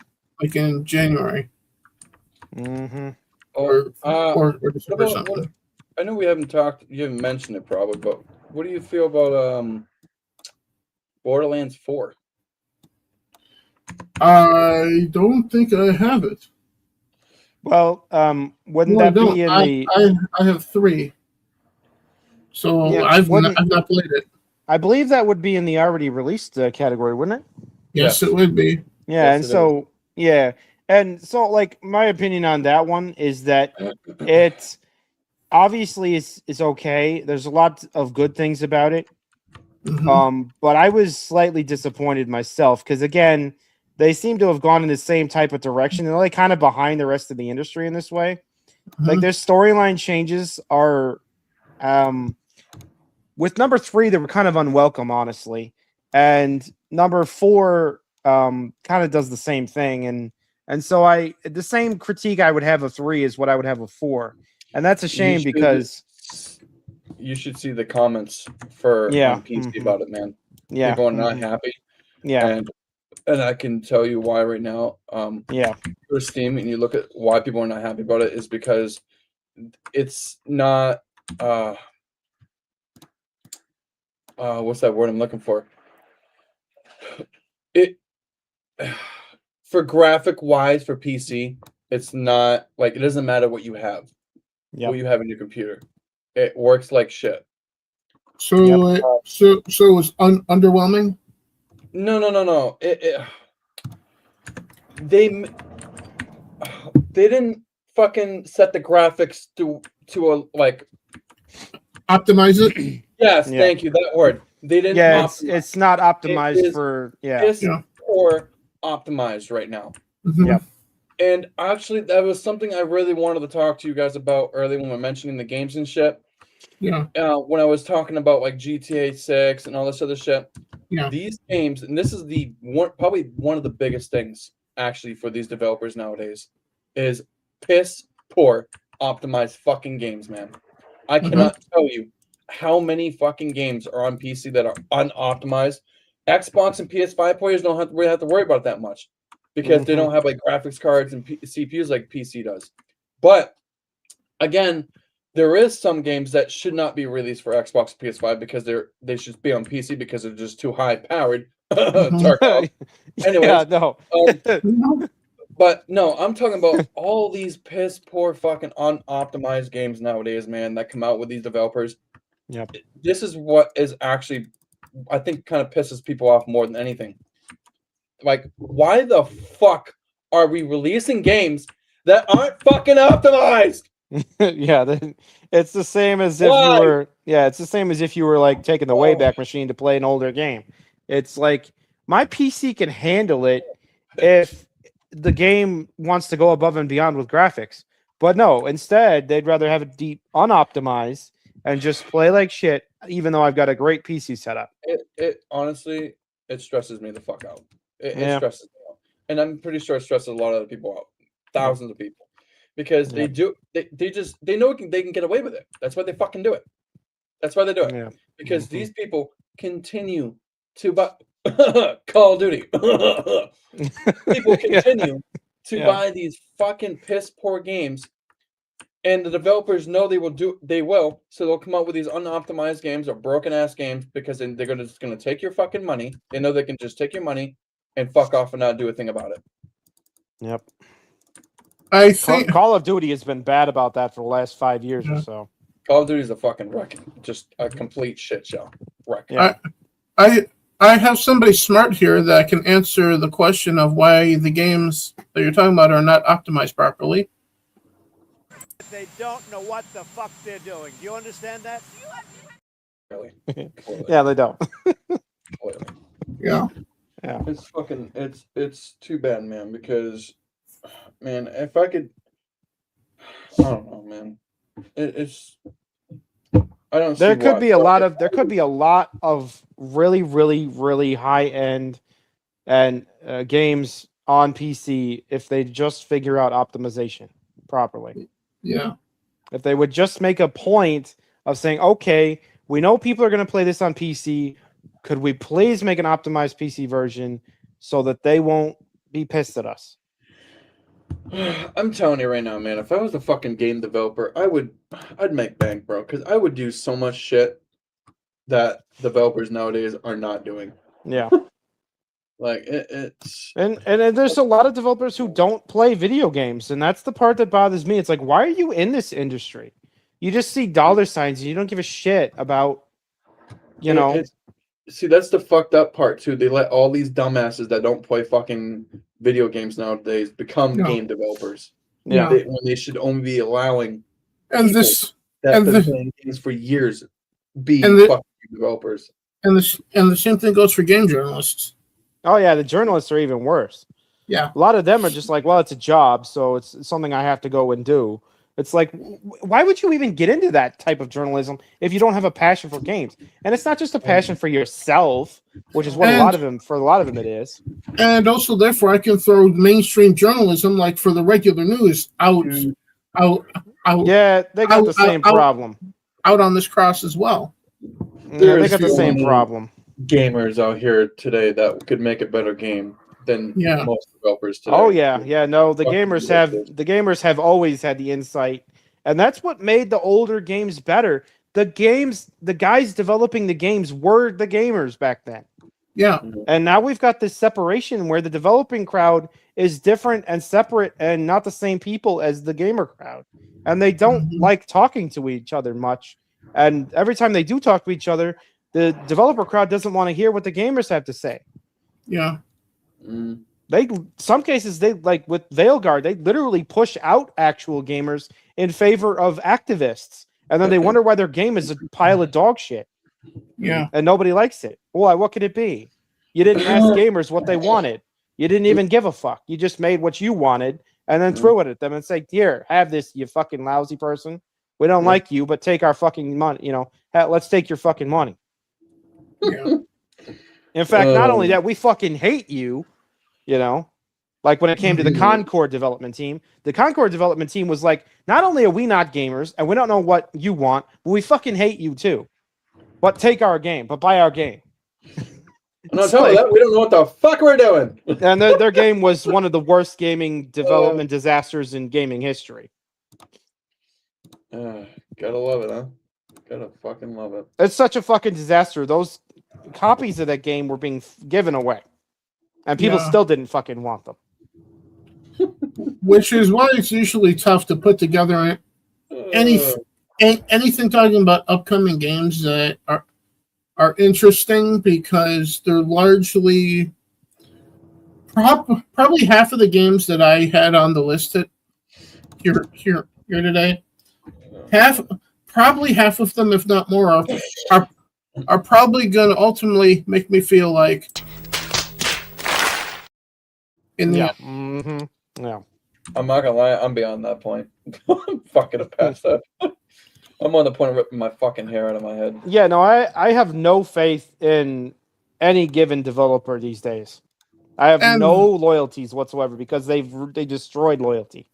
like in January. Mm-hmm. Or December something. I know you haven't mentioned it probably, but what do you feel about Borderlands 4? I don't think I have it. Well, wouldn't that be in the? I have 3, so Yeah, I've not played it. I believe that would be in the already released category, wouldn't it? Yes, it would be. Yeah, and so like my opinion on that one is that it obviously is okay. There's a lot of good things about it, but I was slightly disappointed myself because again, they seem to have gone in the same type of direction. They're like kind of behind the rest of the industry in this way. Like their storyline changes are, with number 3, they were kind of unwelcome, honestly, and number 4 kind of does the same thing, and so the same critique I would have of 3 is what I would have of 4, and that's a shame because you should see the comments on PC about it, man. Yeah, people are not happy. Yeah, and I can tell you why right now. For Steam, and you look at why people are not happy about it is because it's not. What's that word I'm looking for? It for graphic wise for PC, it's not like it doesn't matter what you have. What you have in your computer, it works like shit. So so it was underwhelming. No. They didn't fucking set the graphics to a like optimize it. Yes, thank you. That word. They didn't. Yeah, it's not optimized for. It's poor optimized right now. Yeah. And actually, that was something I really wanted to talk to you guys about earlier when we were mentioning the games and shit. Yeah. When I was talking about like GTA 6 and all this other shit. Yeah. These games, and this is probably one of the biggest things actually for these developers nowadays, is piss poor optimized fucking games, man. I cannot tell you how many fucking games are on PC that are unoptimized. Xbox and PS5 players don't really have to worry about that much because they don't have like graphics cards and CPUs like PC does. But again, there is some games that should not be released for Xbox and PS5 because they should be on PC because they're just too high powered. Anyways, no. But no, I'm talking about all these piss poor fucking unoptimized games nowadays, man, that come out with these developers. Yep. This is what is actually, I think, kind of pisses people off more than anything. Like, why the fuck are we releasing games that aren't fucking optimized? It's the same as if you were. Yeah, it's the same as if you were like taking the Wayback Machine to play an older game. It's like my PC can handle it if the game wants to go above and beyond with graphics. But no, instead they'd rather have it deep unoptimized and just play like shit, even though I've got a great PC setup. It honestly, it stresses me the fuck out. It stresses me out. And I'm pretty sure it stresses a lot of other people out. Thousands of people. Because they know they can get away with it. That's why they fucking do it. That's why they do it. Because these people continue to Call of Duty. People continue to buy these fucking piss poor games, and the developers know they will, so they'll come out with these unoptimized games or broken ass games because then they're just gonna take your fucking money. They know they can just take your money and fuck off and not do a thing about it. Yep. I think Call of Duty has been bad about that for the last 5 years or so. Call of Duty is a fucking wreck, just a complete shit show. Wreck. Yeah. I have somebody smart here that can answer the question of why the games that you're talking about are not optimized properly. They don't know what the fuck they're doing. Do you understand that? Really? Yeah, they don't. Yeah. Yeah. It's fucking it's too bad, man, because man, if I could I don't know, man. It's I don't see There could why. be a lot of really, really, really high end and games on PC if they just figure out optimization properly. Yeah. If they would just make a point of saying, okay, we know people are going to play this on PC. Could we please make an optimized PC version so that they won't be pissed at us? I'm telling you right now, man, if I was a fucking game developer, I'd make bank, bro, because I would do so much shit that developers nowadays are not doing. Yeah. Like it's And there's a lot of developers who don't play video games, and that's the part that bothers me. It's like, why are you in this industry? You just see dollar signs and you don't give a shit about, you know. See, that's the fucked up part too. They let all these dumbasses that don't play fucking video games nowadays become game developers. Yeah. When they should only be allowing And this that and have the, been playing games for years be and the- fucking developers. and the same thing goes for game journalists. Oh yeah, the journalists are even worse. Yeah. A lot of them are just like, well, it's a job, so it's something I have to go and do. It's like, why would you even get into that type of journalism if you don't have a passion for games? And it's not just a passion for yourself, which is what a lot of them it is. And also, therefore, I can throw mainstream journalism, like for the regular news, out. Yeah, they got the same problem. Out on this cross as well. Yeah, they got the same problem. Gamers out here today that could make a better game than most developers today. Oh yeah, no, the gamers have always had the insight, and that's what made the older games better. The guys developing the games were the gamers back then. Yeah. And now we've got this separation where the developing crowd is different and separate and not the same people as the gamer crowd. And they don't like talking to each other much. And every time they do talk to each other, the developer crowd doesn't want to hear what the gamers have to say. Yeah. Some cases they like with Veilguard, they literally push out actual gamers in favor of activists. And then they wonder why their game is a pile of dog shit. Yeah. And nobody likes it. Well, what could it be? You didn't ask gamers what they wanted. You didn't even give a fuck. You just made what you wanted and then threw it at them and said, here, have this, you fucking lousy person. We don't like you, but take our fucking money. Let's take your fucking money. Yeah. In fact, not only that, we fucking hate you, like when it came to the Concord development team. The Concord development team was like, not only are we not gamers and we don't know what you want, but we fucking hate you too. But take our game, but buy our game. No, tell me that we don't know what the fuck we're doing. And their game was one of the worst gaming development disasters in gaming history. Gotta love it, huh? Gotta fucking love it. It's such a fucking disaster. Those copies of that game were being given away, and people still didn't fucking want them. Which is why it's usually tough to put together anything talking about upcoming games that are interesting, because they're largely probably half of the games that I had on the list here today. Probably half of them, if not more, are probably going to ultimately make me feel like in the yeah. I'm not gonna lie, I'm beyond that point. I'm fucking past that. I'm on the point of ripping my fucking hair out of my head. Yeah, no, I have no faith in any given developer these days. I have no loyalties whatsoever because they destroyed loyalty.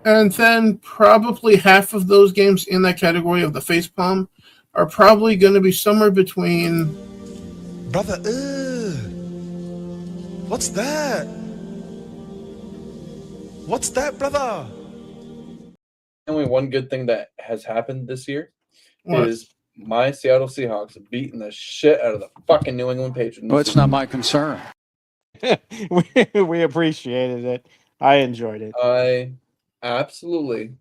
And then probably half of those games in that category of the facepalm are probably going to be somewhere between Brother, What's that? What's that, brother? Only one good thing that has happened this year What? is my Seattle Seahawks beating the shit out of the fucking New England Patriots. Well, it's not my concern. we appreciated it. I enjoyed it. I absolutely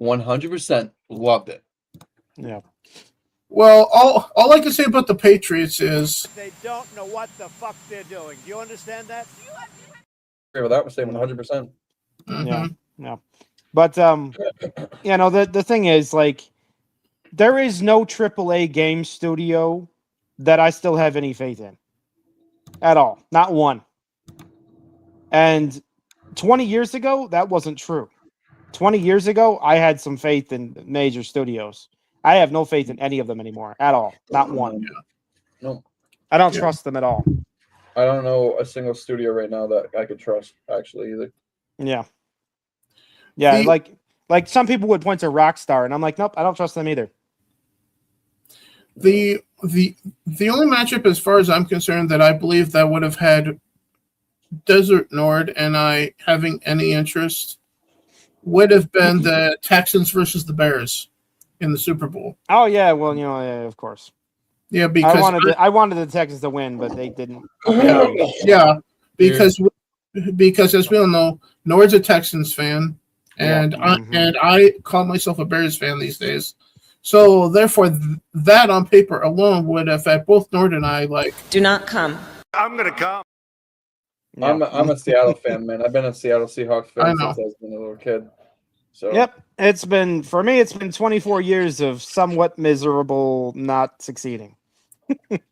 100% loved it. Yeah. Well, all I can say about the Patriots is They don't know what the fuck they're doing. Do you understand that? Agree with that. We're saying 100%. Yeah. Yeah. But you know, the thing is, like, there is no AAA game studio that I still have any faith in at all. Not one. And 20 years ago, that wasn't true. 20 years ago, I had some faith in major studios. I have no faith in any of them anymore at all. Not one. No. I don't trust them at all. I don't know a single studio right now that I could trust, actually, either. Yeah. Yeah, like some people would point to Rockstar, and I'm like, nope, I don't trust them either. the only matchup, as far as I'm concerned, that I believe that would have had Desert Nord and I having any interest would have been the Texans versus the Bears in the Super Bowl. Oh yeah, well, you know, yeah, of course. Yeah, because I wanted the Texans to win, but they didn't. Yeah, because as we all know, Nord's a Texans fan, and I call myself a Bears fan these days. So therefore, that on paper alone would have had both Nord and I like. Do not come. I'm gonna come. Yeah. I'm a Seattle fan, man. I've been a Seattle Seahawks I fan know. since I was a little kid. So Yep, it's been 24 years of somewhat miserable not succeeding.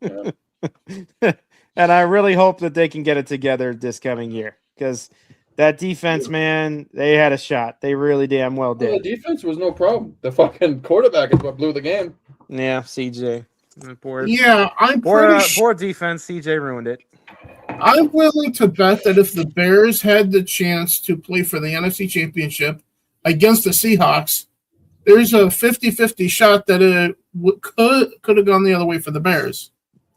Yeah. And I really hope that they can get it together this coming year, because that defense, man, they had a shot. They really damn well The did. defense was no problem. The fucking quarterback is what blew the game. Yeah, CJ. Poor defense. CJ ruined it. I'm willing to bet that if the Bears had the chance to play for the NFC Championship against the Seahawks, there's a 50-50 shot that it could have gone the other way for the Bears.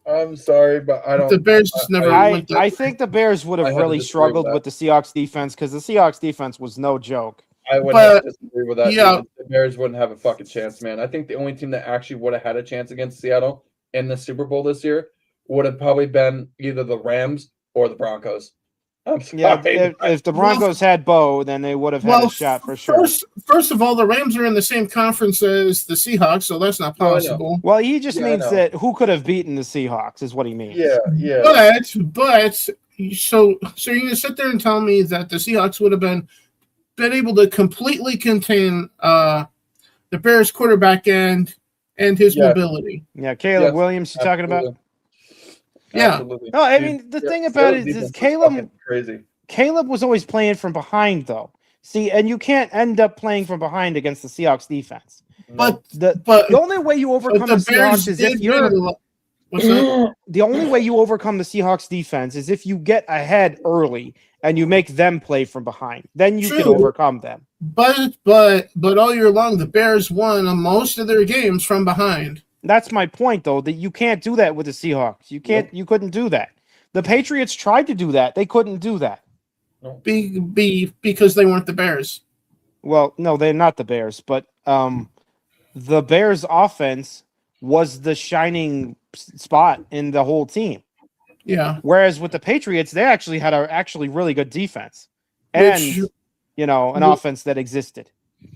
I'm sorry, but I don't. The Bears just never went that I think the Bears would have I have really to disagree with struggled that. with the Seahawks defense, because the Seahawks defense was no joke. I would But- have to disagree with that. yeah. Dude. The Bears wouldn't have a fucking chance, man. I think the only team that actually would have had a chance against Seattle in the Super Bowl this year would have probably been either the Rams or the Broncos. I'm sorry. Yeah, if the Broncos had Bo, then they would have had a shot for sure. First of all, the Rams are in the same conference as the Seahawks, so that's not Oh, I know. possible. Well, he just Yeah, I means know. that who could have beaten the Seahawks is what he means. Yeah. But so you're gonna sit there and tell me that the Seahawks would have been able to completely contain the Bears quarterback and his Yeah. mobility. Yeah, Caleb Yes, Williams, you talking about? Absolutely. Yeah. Absolutely. No, I Dude, mean, the yeah, thing about Seattle's it is defense was Caleb fucking crazy. Caleb was always playing from behind, though. See, and you can't end up playing from behind against the Seahawks defense. But The only way you overcome the Seahawks is if you're what's that? the only way you overcome the Seahawks defense is if you get ahead early and you make them play from behind. Then you can True. overcome them. But all year long, the Bears won most of their games from behind. That's my point, though, that you can't do that with the Seahawks. You couldn't do that. The Patriots tried to do that. They couldn't do that. Because they weren't the Bears. Well, no, they're not the Bears, but the Bears offense was the shining spot in the whole team. Yeah. Whereas with the Patriots, they actually had a really good defense and an offense that existed.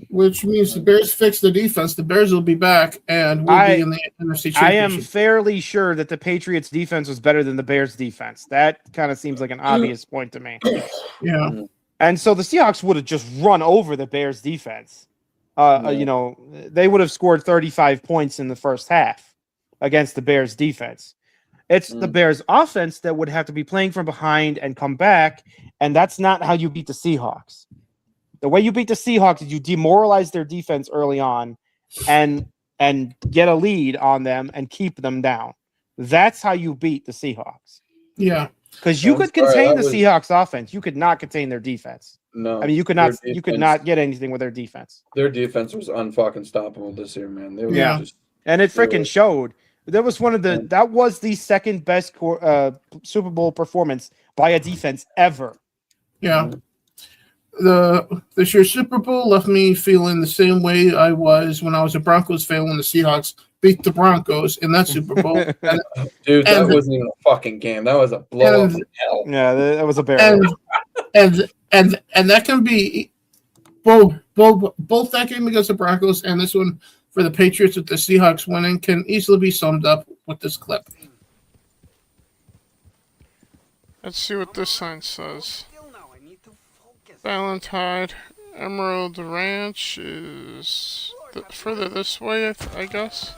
Which means the Bears fix the defense. The Bears will be back and will be in the NFC Championship. I am fairly sure that the Patriots defense was better than the Bears defense. That kind of seems like an obvious point to me. Yeah. And so the Seahawks would have just run over the Bears defense. They would have scored 35 points in the first half against the Bears defense. It's the Bears offense that would have to be playing from behind and come back, and that's not how you beat the Seahawks. The way you beat the Seahawks is you demoralize their defense early on and get a lead on them and keep them down. That's how you beat the Seahawks. Yeah. Because you could contain the Seahawks offense. You could not contain their defense. No. I mean, you could not get anything with their defense. Their defense was unfucking stoppable this year, man. They were Yeah. just, And it freaking showed. That was that was the second best Super Bowl performance by a defense ever. Yeah. This year's Super Bowl left me feeling the same way I was when I was a Broncos fan when the Seahawks beat the Broncos in that Super Bowl. Dude, that wasn't even a fucking game. That was a blow up from hell. Yeah, that was a barrier. And that can be both that game against the Broncos and this one for the Patriots with the Seahawks winning can easily be summed up with this clip. Let's see what this sign says. Valentine Emerald Ranch is further this way, I guess.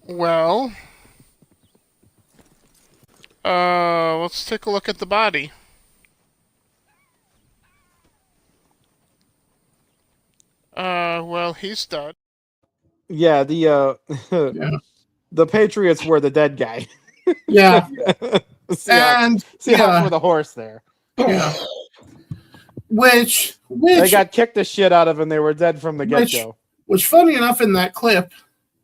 Well, let's take a look at the body. Well, he's dead. Yeah, the Patriots were the dead guy. Yeah. Seahawks were the horse there. Yeah. Which they got kicked the shit out of and they were dead from the get-go. Which, funny enough, in that clip,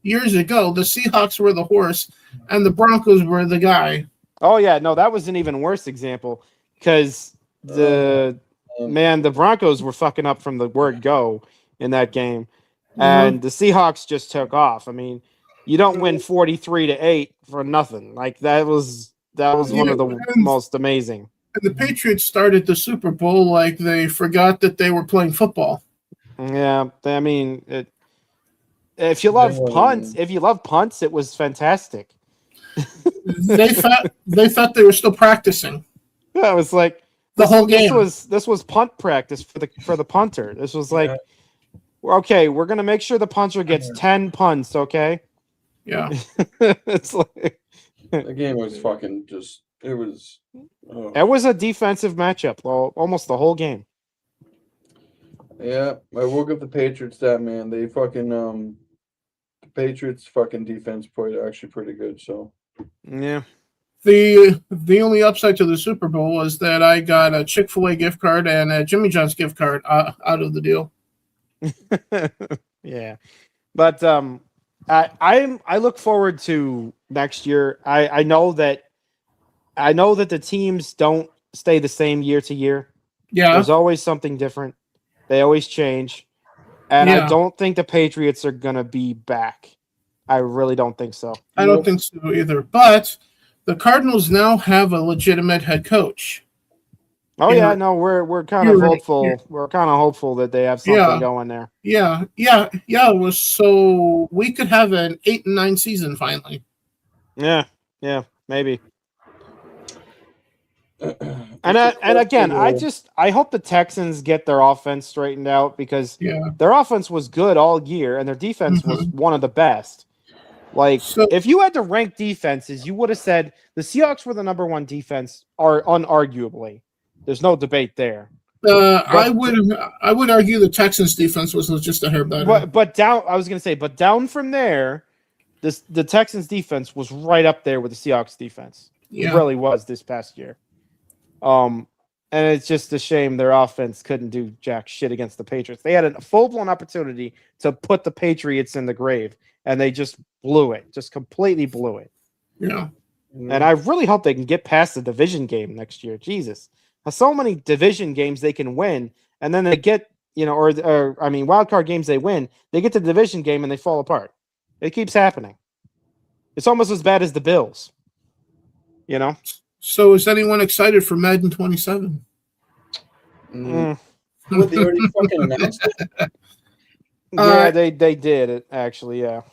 years ago, the Seahawks were the horse and the Broncos were the guy. Oh, yeah. No, that was an even worse example because the Broncos were fucking up from the word go in that game. And the Seahawks just took off. I mean, you don't win 43-8 for nothing. Like that was one of the most amazing. And the Patriots started the Super Bowl like they forgot that they were playing football. Yeah, I mean, if you love punts, it was fantastic. they thought they were still practicing. Yeah, it was like the whole game. This was punt practice for the punter. This was like, okay, we're gonna make sure the punter gets 10 punts. Okay. Yeah. It's like the game was fucking just. It was. It was a defensive matchup almost the whole game. Yeah, I will give the Patriots that, man. They fucking the Patriots fucking defense played actually pretty good. So yeah. The only upside to the Super Bowl was that I got a Chick-fil-A gift card and a Jimmy John's gift card out of the deal. Yeah, but I look forward to next year. I know that the teams don't stay the same year to year. Yeah, there's always something different. They always change, and I don't think the Patriots are gonna be back. I really don't think so. I don't think so either. But the Cardinals now have a legitimate head coach. Oh yeah, no, we're kind of hopeful. We're kind of hopeful that they have something going there. Yeah. So we could have an 8-9 season finally. Yeah, maybe. And again, I hope the Texans get their offense straightened out because their offense was good all year and their defense was one of the best. Like, if you had to rank defenses, you would have said the Seahawks were the number one defense, unarguably. There's no debate there. I would argue the Texans defense was just a hair better. But down from there, the Texans defense was right up there with the Seahawks defense. Yeah. It really was this past year. And it's just a shame their offense couldn't do jack shit against the Patriots. They had a full-blown opportunity to put the Patriots in the grave, and they just blew it. Just completely blew it. Yeah. And I really hope they can get past the division game next year. Jesus. So many division games they can win, and then they get, wild card games they win, they get to the division game and they fall apart. It keeps happening. It's almost as bad as the Bills. So is anyone excited for Madden 27? Well, they already fucking announced it. Yeah, they did it actually. Yeah.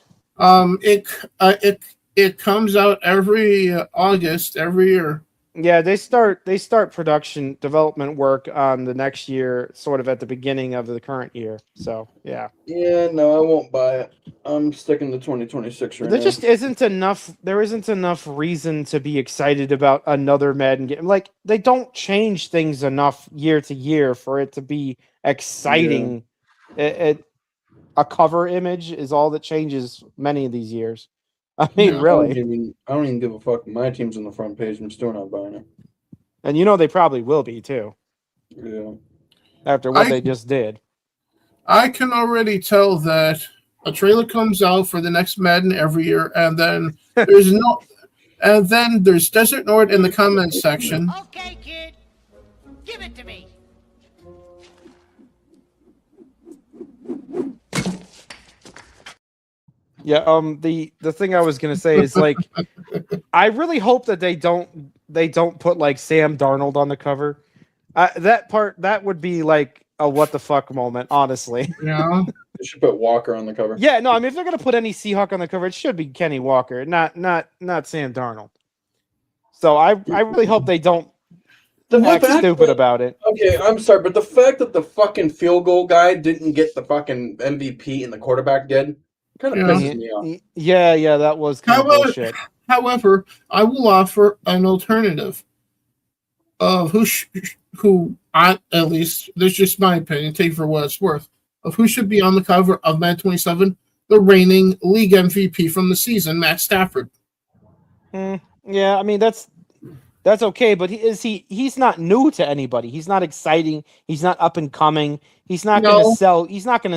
It comes out every August every year. Yeah, they start production development work on the next year, sort of at the beginning of the current year. So yeah. Yeah, no, I won't buy it. I'm sticking to 2026 right now. There just isn't enough. There isn't enough reason to be excited about another Madden game. Like, they don't change things enough year to year for it to be exciting. Yeah. A cover image is all that changes many of these years. I mean, really. I don't even give a fuck. My team's on the front page. I'm still not buying it. And they probably will be too. Yeah. After what they just did. I can already tell that a trailer comes out for the next Madden every year, and then there's Desert Nord in the comments section. Okay, kid. Give it to me. Yeah, the thing I was gonna say is like I really hope that they don't put like Sam Darnold on the cover. That would be like a what the fuck moment, honestly. Yeah. They should put Walker on the cover. Yeah, no, I mean if they're gonna put any Seahawk on the cover, it should be Kenny Walker, not Sam Darnold. So I really hope they don't act stupid about it. Okay, I'm sorry, but the fact that the fucking field goal guy didn't get the fucking MVP and the quarterback did kind of pisses me off. Yeah, that was kind of bullshit. However, I will offer an alternative of who at least this is just my opinion, take for what it's worth, of who should be on the cover of Madden 27, the reigning league MVP from the season, Matt Stafford. Yeah, I mean that's okay, but he's not new to anybody. He's not exciting. He's not up and coming. He's not gonna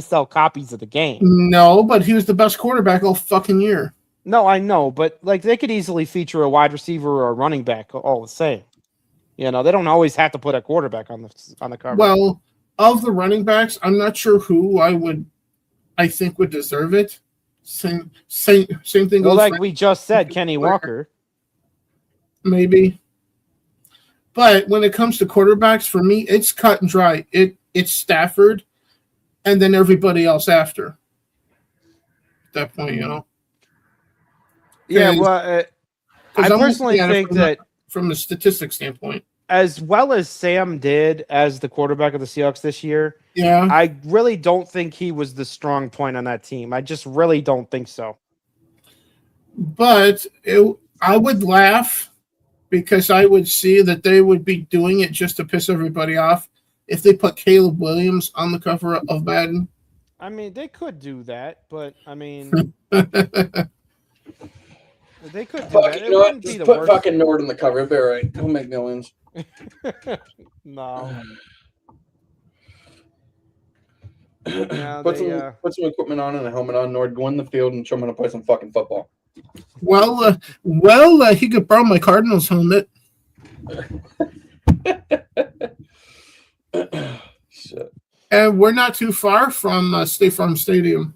sell copies of the game. No, but he was the best quarterback all fucking year. No, I know, but like they could easily feature a wide receiver or a running back all the same. You know, they don't always have to put a quarterback on the cover. Well, of the running backs, I'm not sure who I think would deserve it. Same thing. Well, like we just said, Kenny Walker. Maybe. But when it comes to quarterbacks, for me, it's cut and dry. It's Stafford, and then everybody else after. At that point, you know. Yeah, well, I personally think that from the statistics standpoint, as well as Sam did as the quarterback of the Seahawks this year, yeah, I really don't think he was the strong point on that team. I just really don't think so. But I would laugh because I would see that they would be doing it just to piss everybody off if they put Caleb Williams on the cover of Madden. I mean, they could do that, but I mean, they could do that. You know what? Just put fucking Nord on the cover. It'll be all right. He'll make millions. No. Put some equipment on and a helmet on, Nord. Go in the field and show him how to play some fucking football. Well, he could borrow my Cardinals helmet. Shit. And we're not too far from State Farm Stadium.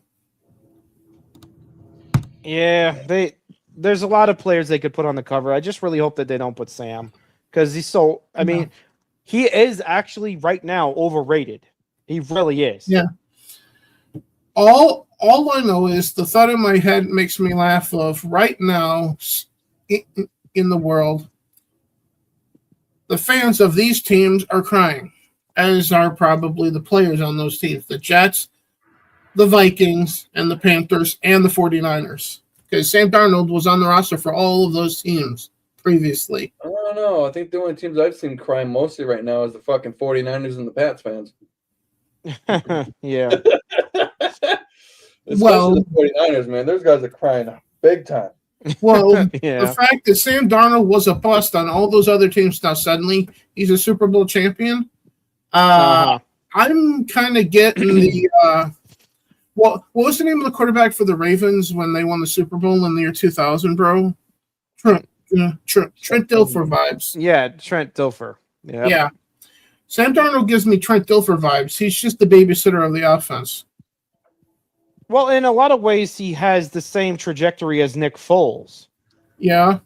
Yeah, there's a lot of players they could put on the cover. I just really hope that they don't put Sam because he's so. I mean, he is actually right now overrated. He really is. Yeah. All I know is the thought in my head makes me laugh of right now in the world, the fans of these teams are crying, as are probably the players on those teams, the Jets, the Vikings, and the Panthers, and the 49ers. Because Sam Darnold was on the roster for all of those teams previously. I don't know. I think the only teams I've seen crying mostly right now is the fucking 49ers and the Pats fans. Yeah. Especially the 49ers, man. Those guys are crying big time. Well, The fact that Sam Darnold was a bust on all those other teams, now suddenly he's a Super Bowl champion. I'm kind of getting the what was the name of the quarterback for the Ravens when they won the Super Bowl in the year 2000, bro? Trent Dilfer vibes. Yeah, Trent Dilfer. Yeah. Sam Darnold gives me Trent Dilfer vibes. He's just the babysitter of the offense. Well, in a lot of ways, he has the same trajectory as Nick Foles. Yeah.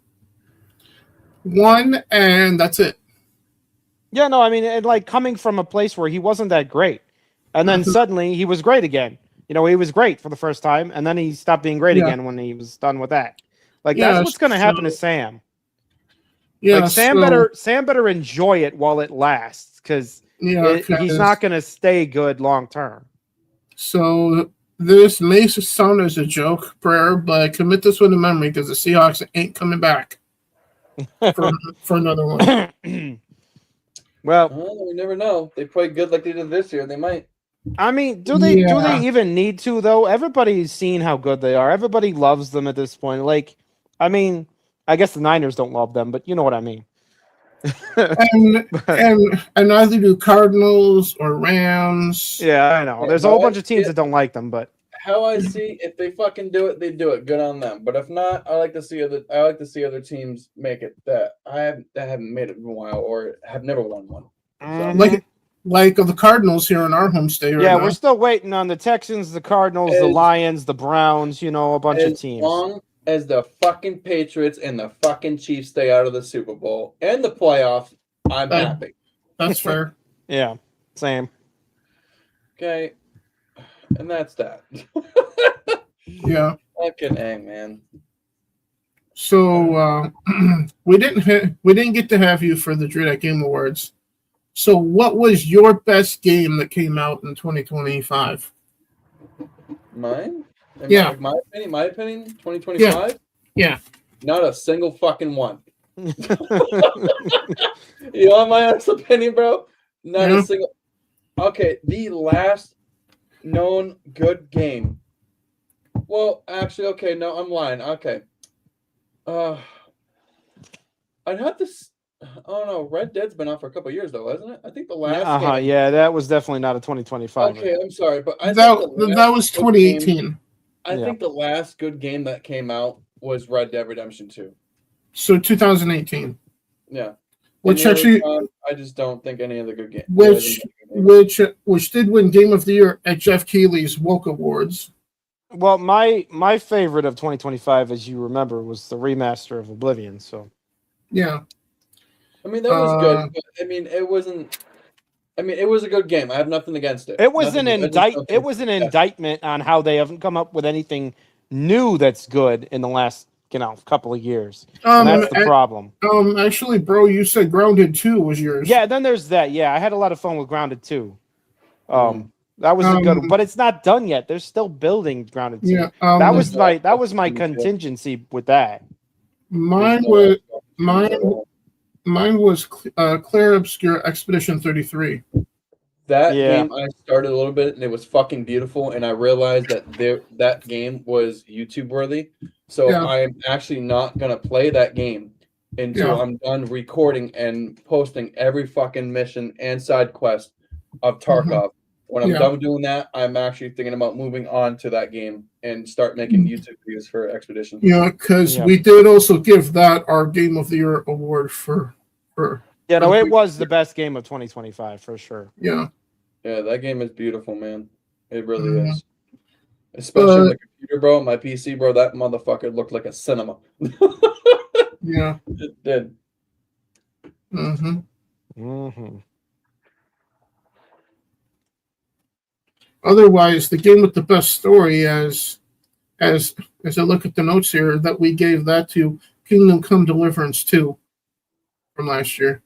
One, and that's it. Yeah, no, I mean, like coming from a place where he wasn't that great, and then suddenly he was great again. You know, he was great for the first time, and then he stopped being great again when he was done with that. Like that's what's going to happen to Sam. Yeah, like Sam better enjoy it while it lasts, because he's not going to stay good long term. So this may sound as a joke, prayer, but commit this one to memory because the Seahawks ain't coming back for another one. Well, we never know. They play good like they did this year. They might. I mean, do they even need to though? Everybody's seen how good they are. Everybody loves them at this point. Like, I mean, I guess the Niners don't love them, but you know what I mean. and neither do Cardinals or Rams. Yeah, I know. There's a whole bunch of teams that don't like them, but how I see, if they fucking do it, they do it. Good on them. But if not, I like to see other teams make it that haven't made it in a while or have never won one. So. Like of the Cardinals here in our home state. Yeah, we're still waiting on the Texans, the Cardinals, the Lions, the Browns. You know, a bunch of teams. As long as the fucking Patriots and the fucking Chiefs stay out of the Super Bowl and the playoffs, I'm happy. That's fair. Yeah, same. Okay, and that's that. Yeah. Fucking A, man. So we didn't get to have you for the Drew Dat Game Awards. So what was your best game that came out in 2025? Mine? Yeah. My opinion, 2025? Yeah. Not a single fucking one. You want my honest opinion, bro? Not a single. Okay, the last known good game. Well, actually, okay, no, I'm lying. Okay. I'd have to. Oh no, Red Dead's been out for a couple of years though, hasn't it? I think the last. Game... Yeah, that was definitely not a 2025. Okay, I'm sorry, but that was 2018. I think the last good game that came out was Red Dead Redemption 2. So 2018. Yeah. Which actually, I just don't think any of the good games. Which did win Game of the Year at Jeff Keighley's Woke Awards. Well, my favorite of 2025, as you remember, was the remaster of Oblivion. So. Yeah. I mean, that was good. But, I mean, it wasn't. I mean, it was a good game. I have nothing against it. It was an indictment on how they haven't come up with anything new that's good in the last couple of years. And that's the problem. Actually, bro, you said Grounded 2 was yours. Yeah, then there's that. Yeah, I had a lot of fun with Grounded 2. That was a good one, but it's not done yet. They're still building Grounded 2. Yeah, that was my contingency with that. Mine was Claire Obscure Expedition 33. That game I started a little bit and it was fucking beautiful, and I realized that game was YouTube worthy. So I'm actually not gonna play that game until I'm done recording and posting every fucking mission and side quest of Tarkov. When I'm done doing that, I'm actually thinking about moving on to that game and start making YouTube videos for Expedition. Yeah, because we did also give that our Game of the Year award for. Yeah, no, it was the best game of 2025 for sure. Yeah. Yeah, that game is beautiful, man. It really is. Especially on the computer, bro. My PC, bro. That motherfucker looked like a cinema. Yeah. It did. Otherwise, the game with the best story, as I look at the notes here, that we gave that to Kingdom Come Deliverance 2 from last year.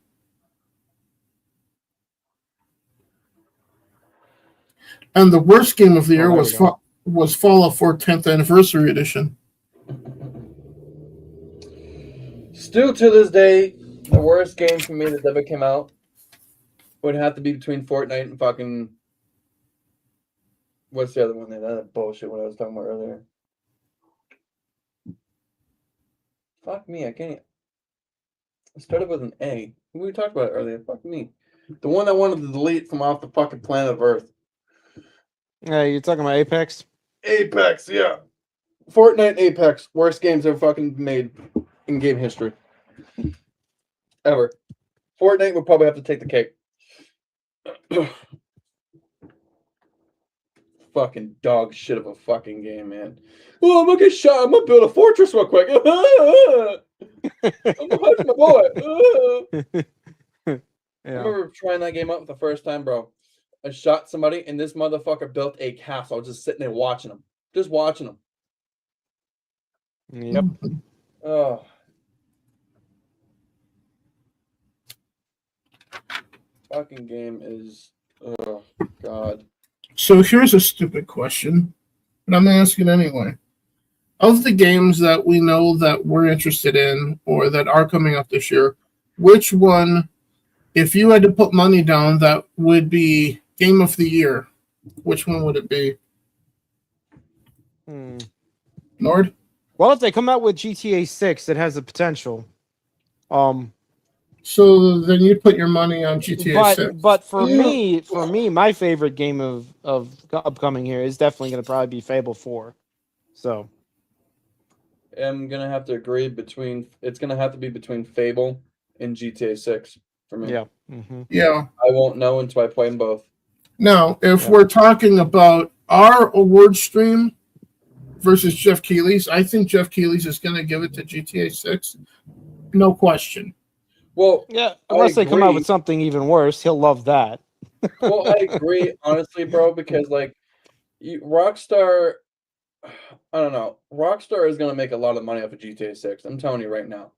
And the worst game of the year was Fallout 4 10th Anniversary Edition. Still to this day, the worst game for me that ever came out would have to be between Fortnite and fucking... What's the other one? That bullshit what I was talking about earlier. Fuck me, I can't... It started with an A. We talked about it earlier. Fuck me. The one I wanted to delete from off the fucking planet of Earth. Yeah, you're talking about Apex? Apex, yeah. Fortnite and Apex. Worst games ever fucking made in game history. Ever. Fortnite would probably have to take the cake. Fucking dog shit of a fucking game, man. Oh, I'm gonna get shot. I'm gonna build a fortress real quick. I'm gonna hunt my boy. I remember trying that game out the first time, bro. I shot somebody, and this motherfucker built a castle. I was just sitting there watching him. Just watching him. Yep. Oh. Fucking game is... Oh, God. So here's a stupid question, but I'm asking anyway. Of the games that we know that we're interested in or that are coming up this year, which one, if you had to put money down, that would be Game of the Year, which one would it be? Nord? Well, if they come out with GTA 6, it has the potential. So then you put your money on GTA 6. But for me, my favorite game of upcoming here is definitely going to probably be Fable 4. So I'm gonna have to agree it's gonna have to be between Fable and GTA 6 for me. yeah. Mm-hmm. Yeah. I won't know until I play them both. Now, if we're talking about our award stream versus Jeff Keighley's, I think Jeff Keighley's is going to give it to GTA 6. No question. Well, Yeah, unless they come out with something even worse, he'll love that. Well, I agree, honestly, bro, because like Rockstar, I don't know. Rockstar is gonna make a lot of money off of GTA 6. I'm telling you right now.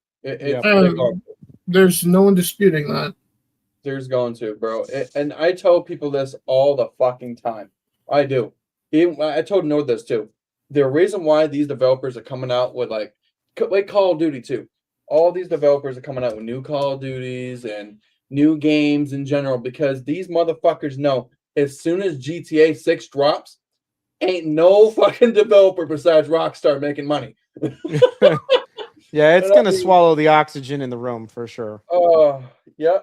There's no one disputing that. There's going to, bro. And I tell people this all the fucking time. I do. I told Nord this too. The reason why these developers are coming out with like Call of Duty too. All these developers are coming out with new Call of Duties and new games in general because these motherfuckers know as soon as GTA 6 drops, ain't no fucking developer besides Rockstar making money. Yeah, it's gonna swallow the oxygen in the room for sure. Oh, yeah.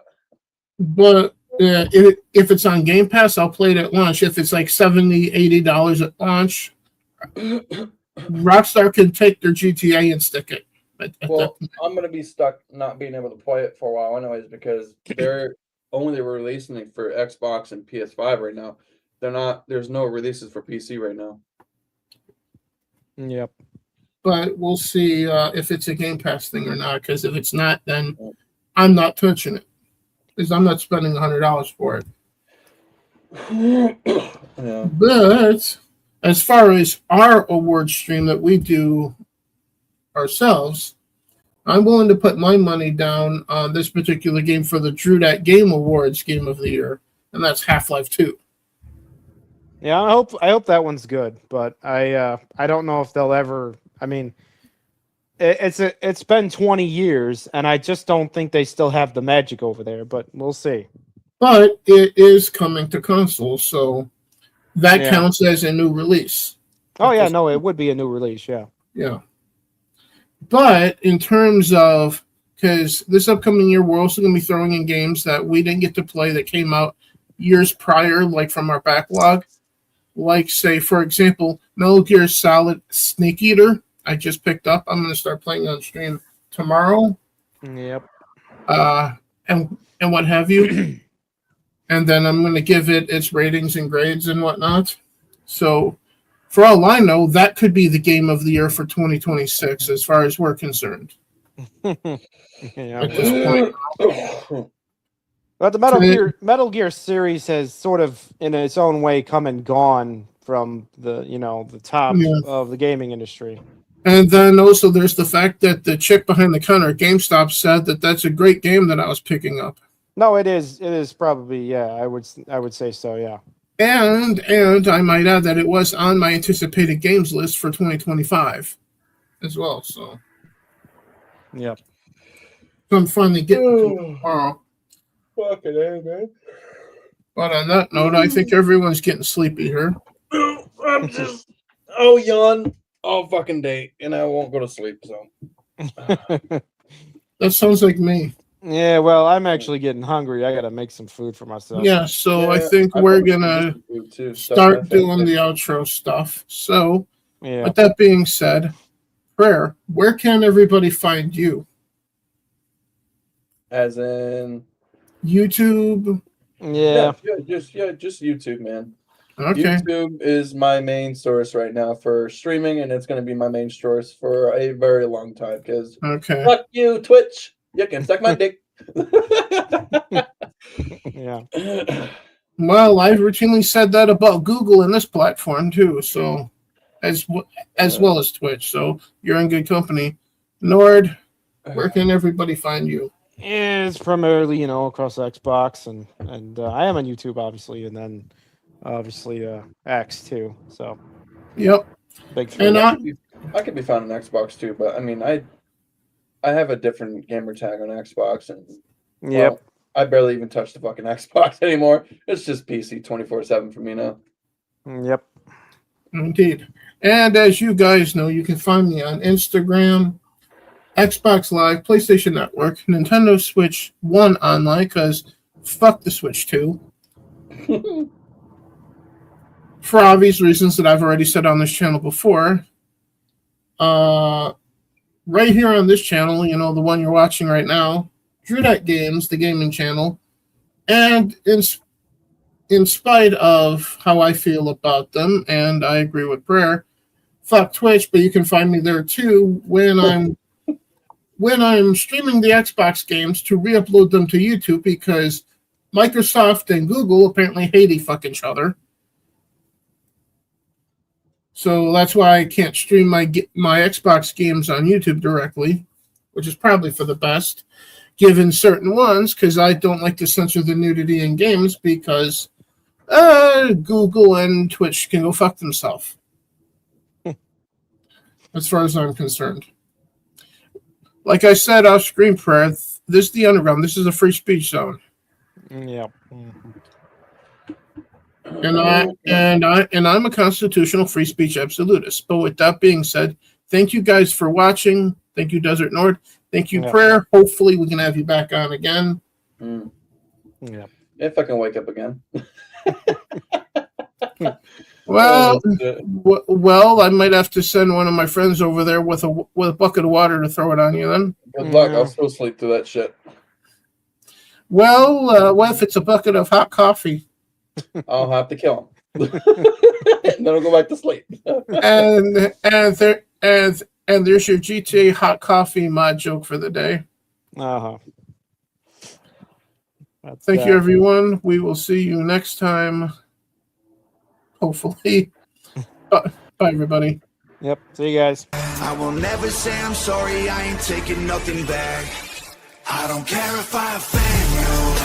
But if it's on Game Pass, I'll play it at launch. If it's like $70, $80 at launch, Rockstar can take their GTA and stick it. Well, I'm gonna be stuck not being able to play it for a while, anyways, because they're only releasing it for Xbox and PS5 right now. They're not. There's no releases for PC right now. Yep. But we'll see if it's a Game Pass thing or not. Because if it's not, then I'm not touching it. Because I'm not spending $100 for it. Yeah. But as far as our award stream that we do ourselves, I'm willing to put my money down on this particular game for the Drew Dat Game Awards Game of the Year, and that's Half-Life 2. Yeah, I hope that one's good, but I don't know if they'll ever. I mean, it's been 20 years, and I just don't think they still have the magic over there. But we'll see. But it is coming to consoles, so that counts as a new release. Oh yeah, no, it would be a new release. Yeah. Yeah. But in terms of, because this upcoming year, we're also going to be throwing in games that we didn't get to play that came out years prior, like from our backlog. Like, say, for example, Metal Gear Solid Snake Eater, I just picked up. I'm going to start playing on stream tomorrow. Yep. And what have you. And then I'm going to give it its ratings and grades and whatnot. So, for all I know, that could be the game of the year for 2026, as far as we're concerned. At this point. But the Metal Gear series has sort of, in its own way, come and gone from the top of the gaming industry. And then also there's the fact that the chick behind the counter at GameStop said that that's a great game that I was picking up. No, it is. It is probably, yeah. I would say so, yeah. And I might add that it was on my anticipated games list for 2025 as well. So, yep. So I'm finally getting to it tomorrow. Fucking A, man. But on that note, I think everyone's getting sleepy here. I'm just yawn all fucking day, and I won't go to sleep. So that sounds like me. Yeah, well, I'm actually getting hungry. I gotta make some food for myself. Yeah, so I think we're gonna start doing the outro stuff. So, with that being said, Prayer, where can everybody find you? As in YouTube. Yeah, just YouTube, man. Okay. YouTube is my main source right now for streaming, and it's going to be my main source for a very long time. Because fuck you, Twitch. You can suck my dick. Yeah. Well, I've routinely said that about Google and this platform too. So, as well as Twitch. So you're in good company. Nord, where can everybody find you? It's primarily, across Xbox and I am on YouTube, obviously, and then obviously X too. So, yep. Big fan. And I could be found on Xbox too, but I mean, I have a different gamer tag on Xbox, and yep. I barely even touch the fucking Xbox anymore. It's just PC 24/7 for me now. Yep. Indeed. And as you guys know, you can find me on Instagram Xbox Live, PlayStation Network, Nintendo Switch 1 online, because fuck the Switch 2. For obvious reasons that I've already said on this channel before. Right here on this channel, the one you're watching right now, Drew Dat Games, the gaming channel. And in spite of how I feel about them, and I agree with Prayer, fuck Twitch, but you can find me there too when I'm streaming the Xbox games to re-upload them to YouTube, because Microsoft and Google apparently hate each other. So that's why I can't stream my Xbox games on YouTube directly, which is probably for the best, given certain ones, because I don't like to censor the nudity in games, because Google and Twitch can go fuck themselves. As far as I'm concerned. Like I said off screen, Prayer, this is the underground. This is a free speech zone. Yeah. And I'm a constitutional free speech absolutist. But with that being said, thank you guys for watching. Thank you, Desert Nord. Thank you, Prayer. Hopefully we can have you back on again. Yeah. If I can wake up again. Well, I might have to send one of my friends over there with a bucket of water to throw it on you then. Good luck. I'll still sleep through that shit. Well, what if it's a bucket of hot coffee? I'll have to kill him. And then I'll go back to sleep. and there's your GTA hot coffee mod joke for the day. Uh-huh. Thank you, everyone. We will see you next time. Hopefully. Bye, everybody. Yep. See you guys. I will never say I'm sorry. I ain't taking nothing back. I don't care if I offend you.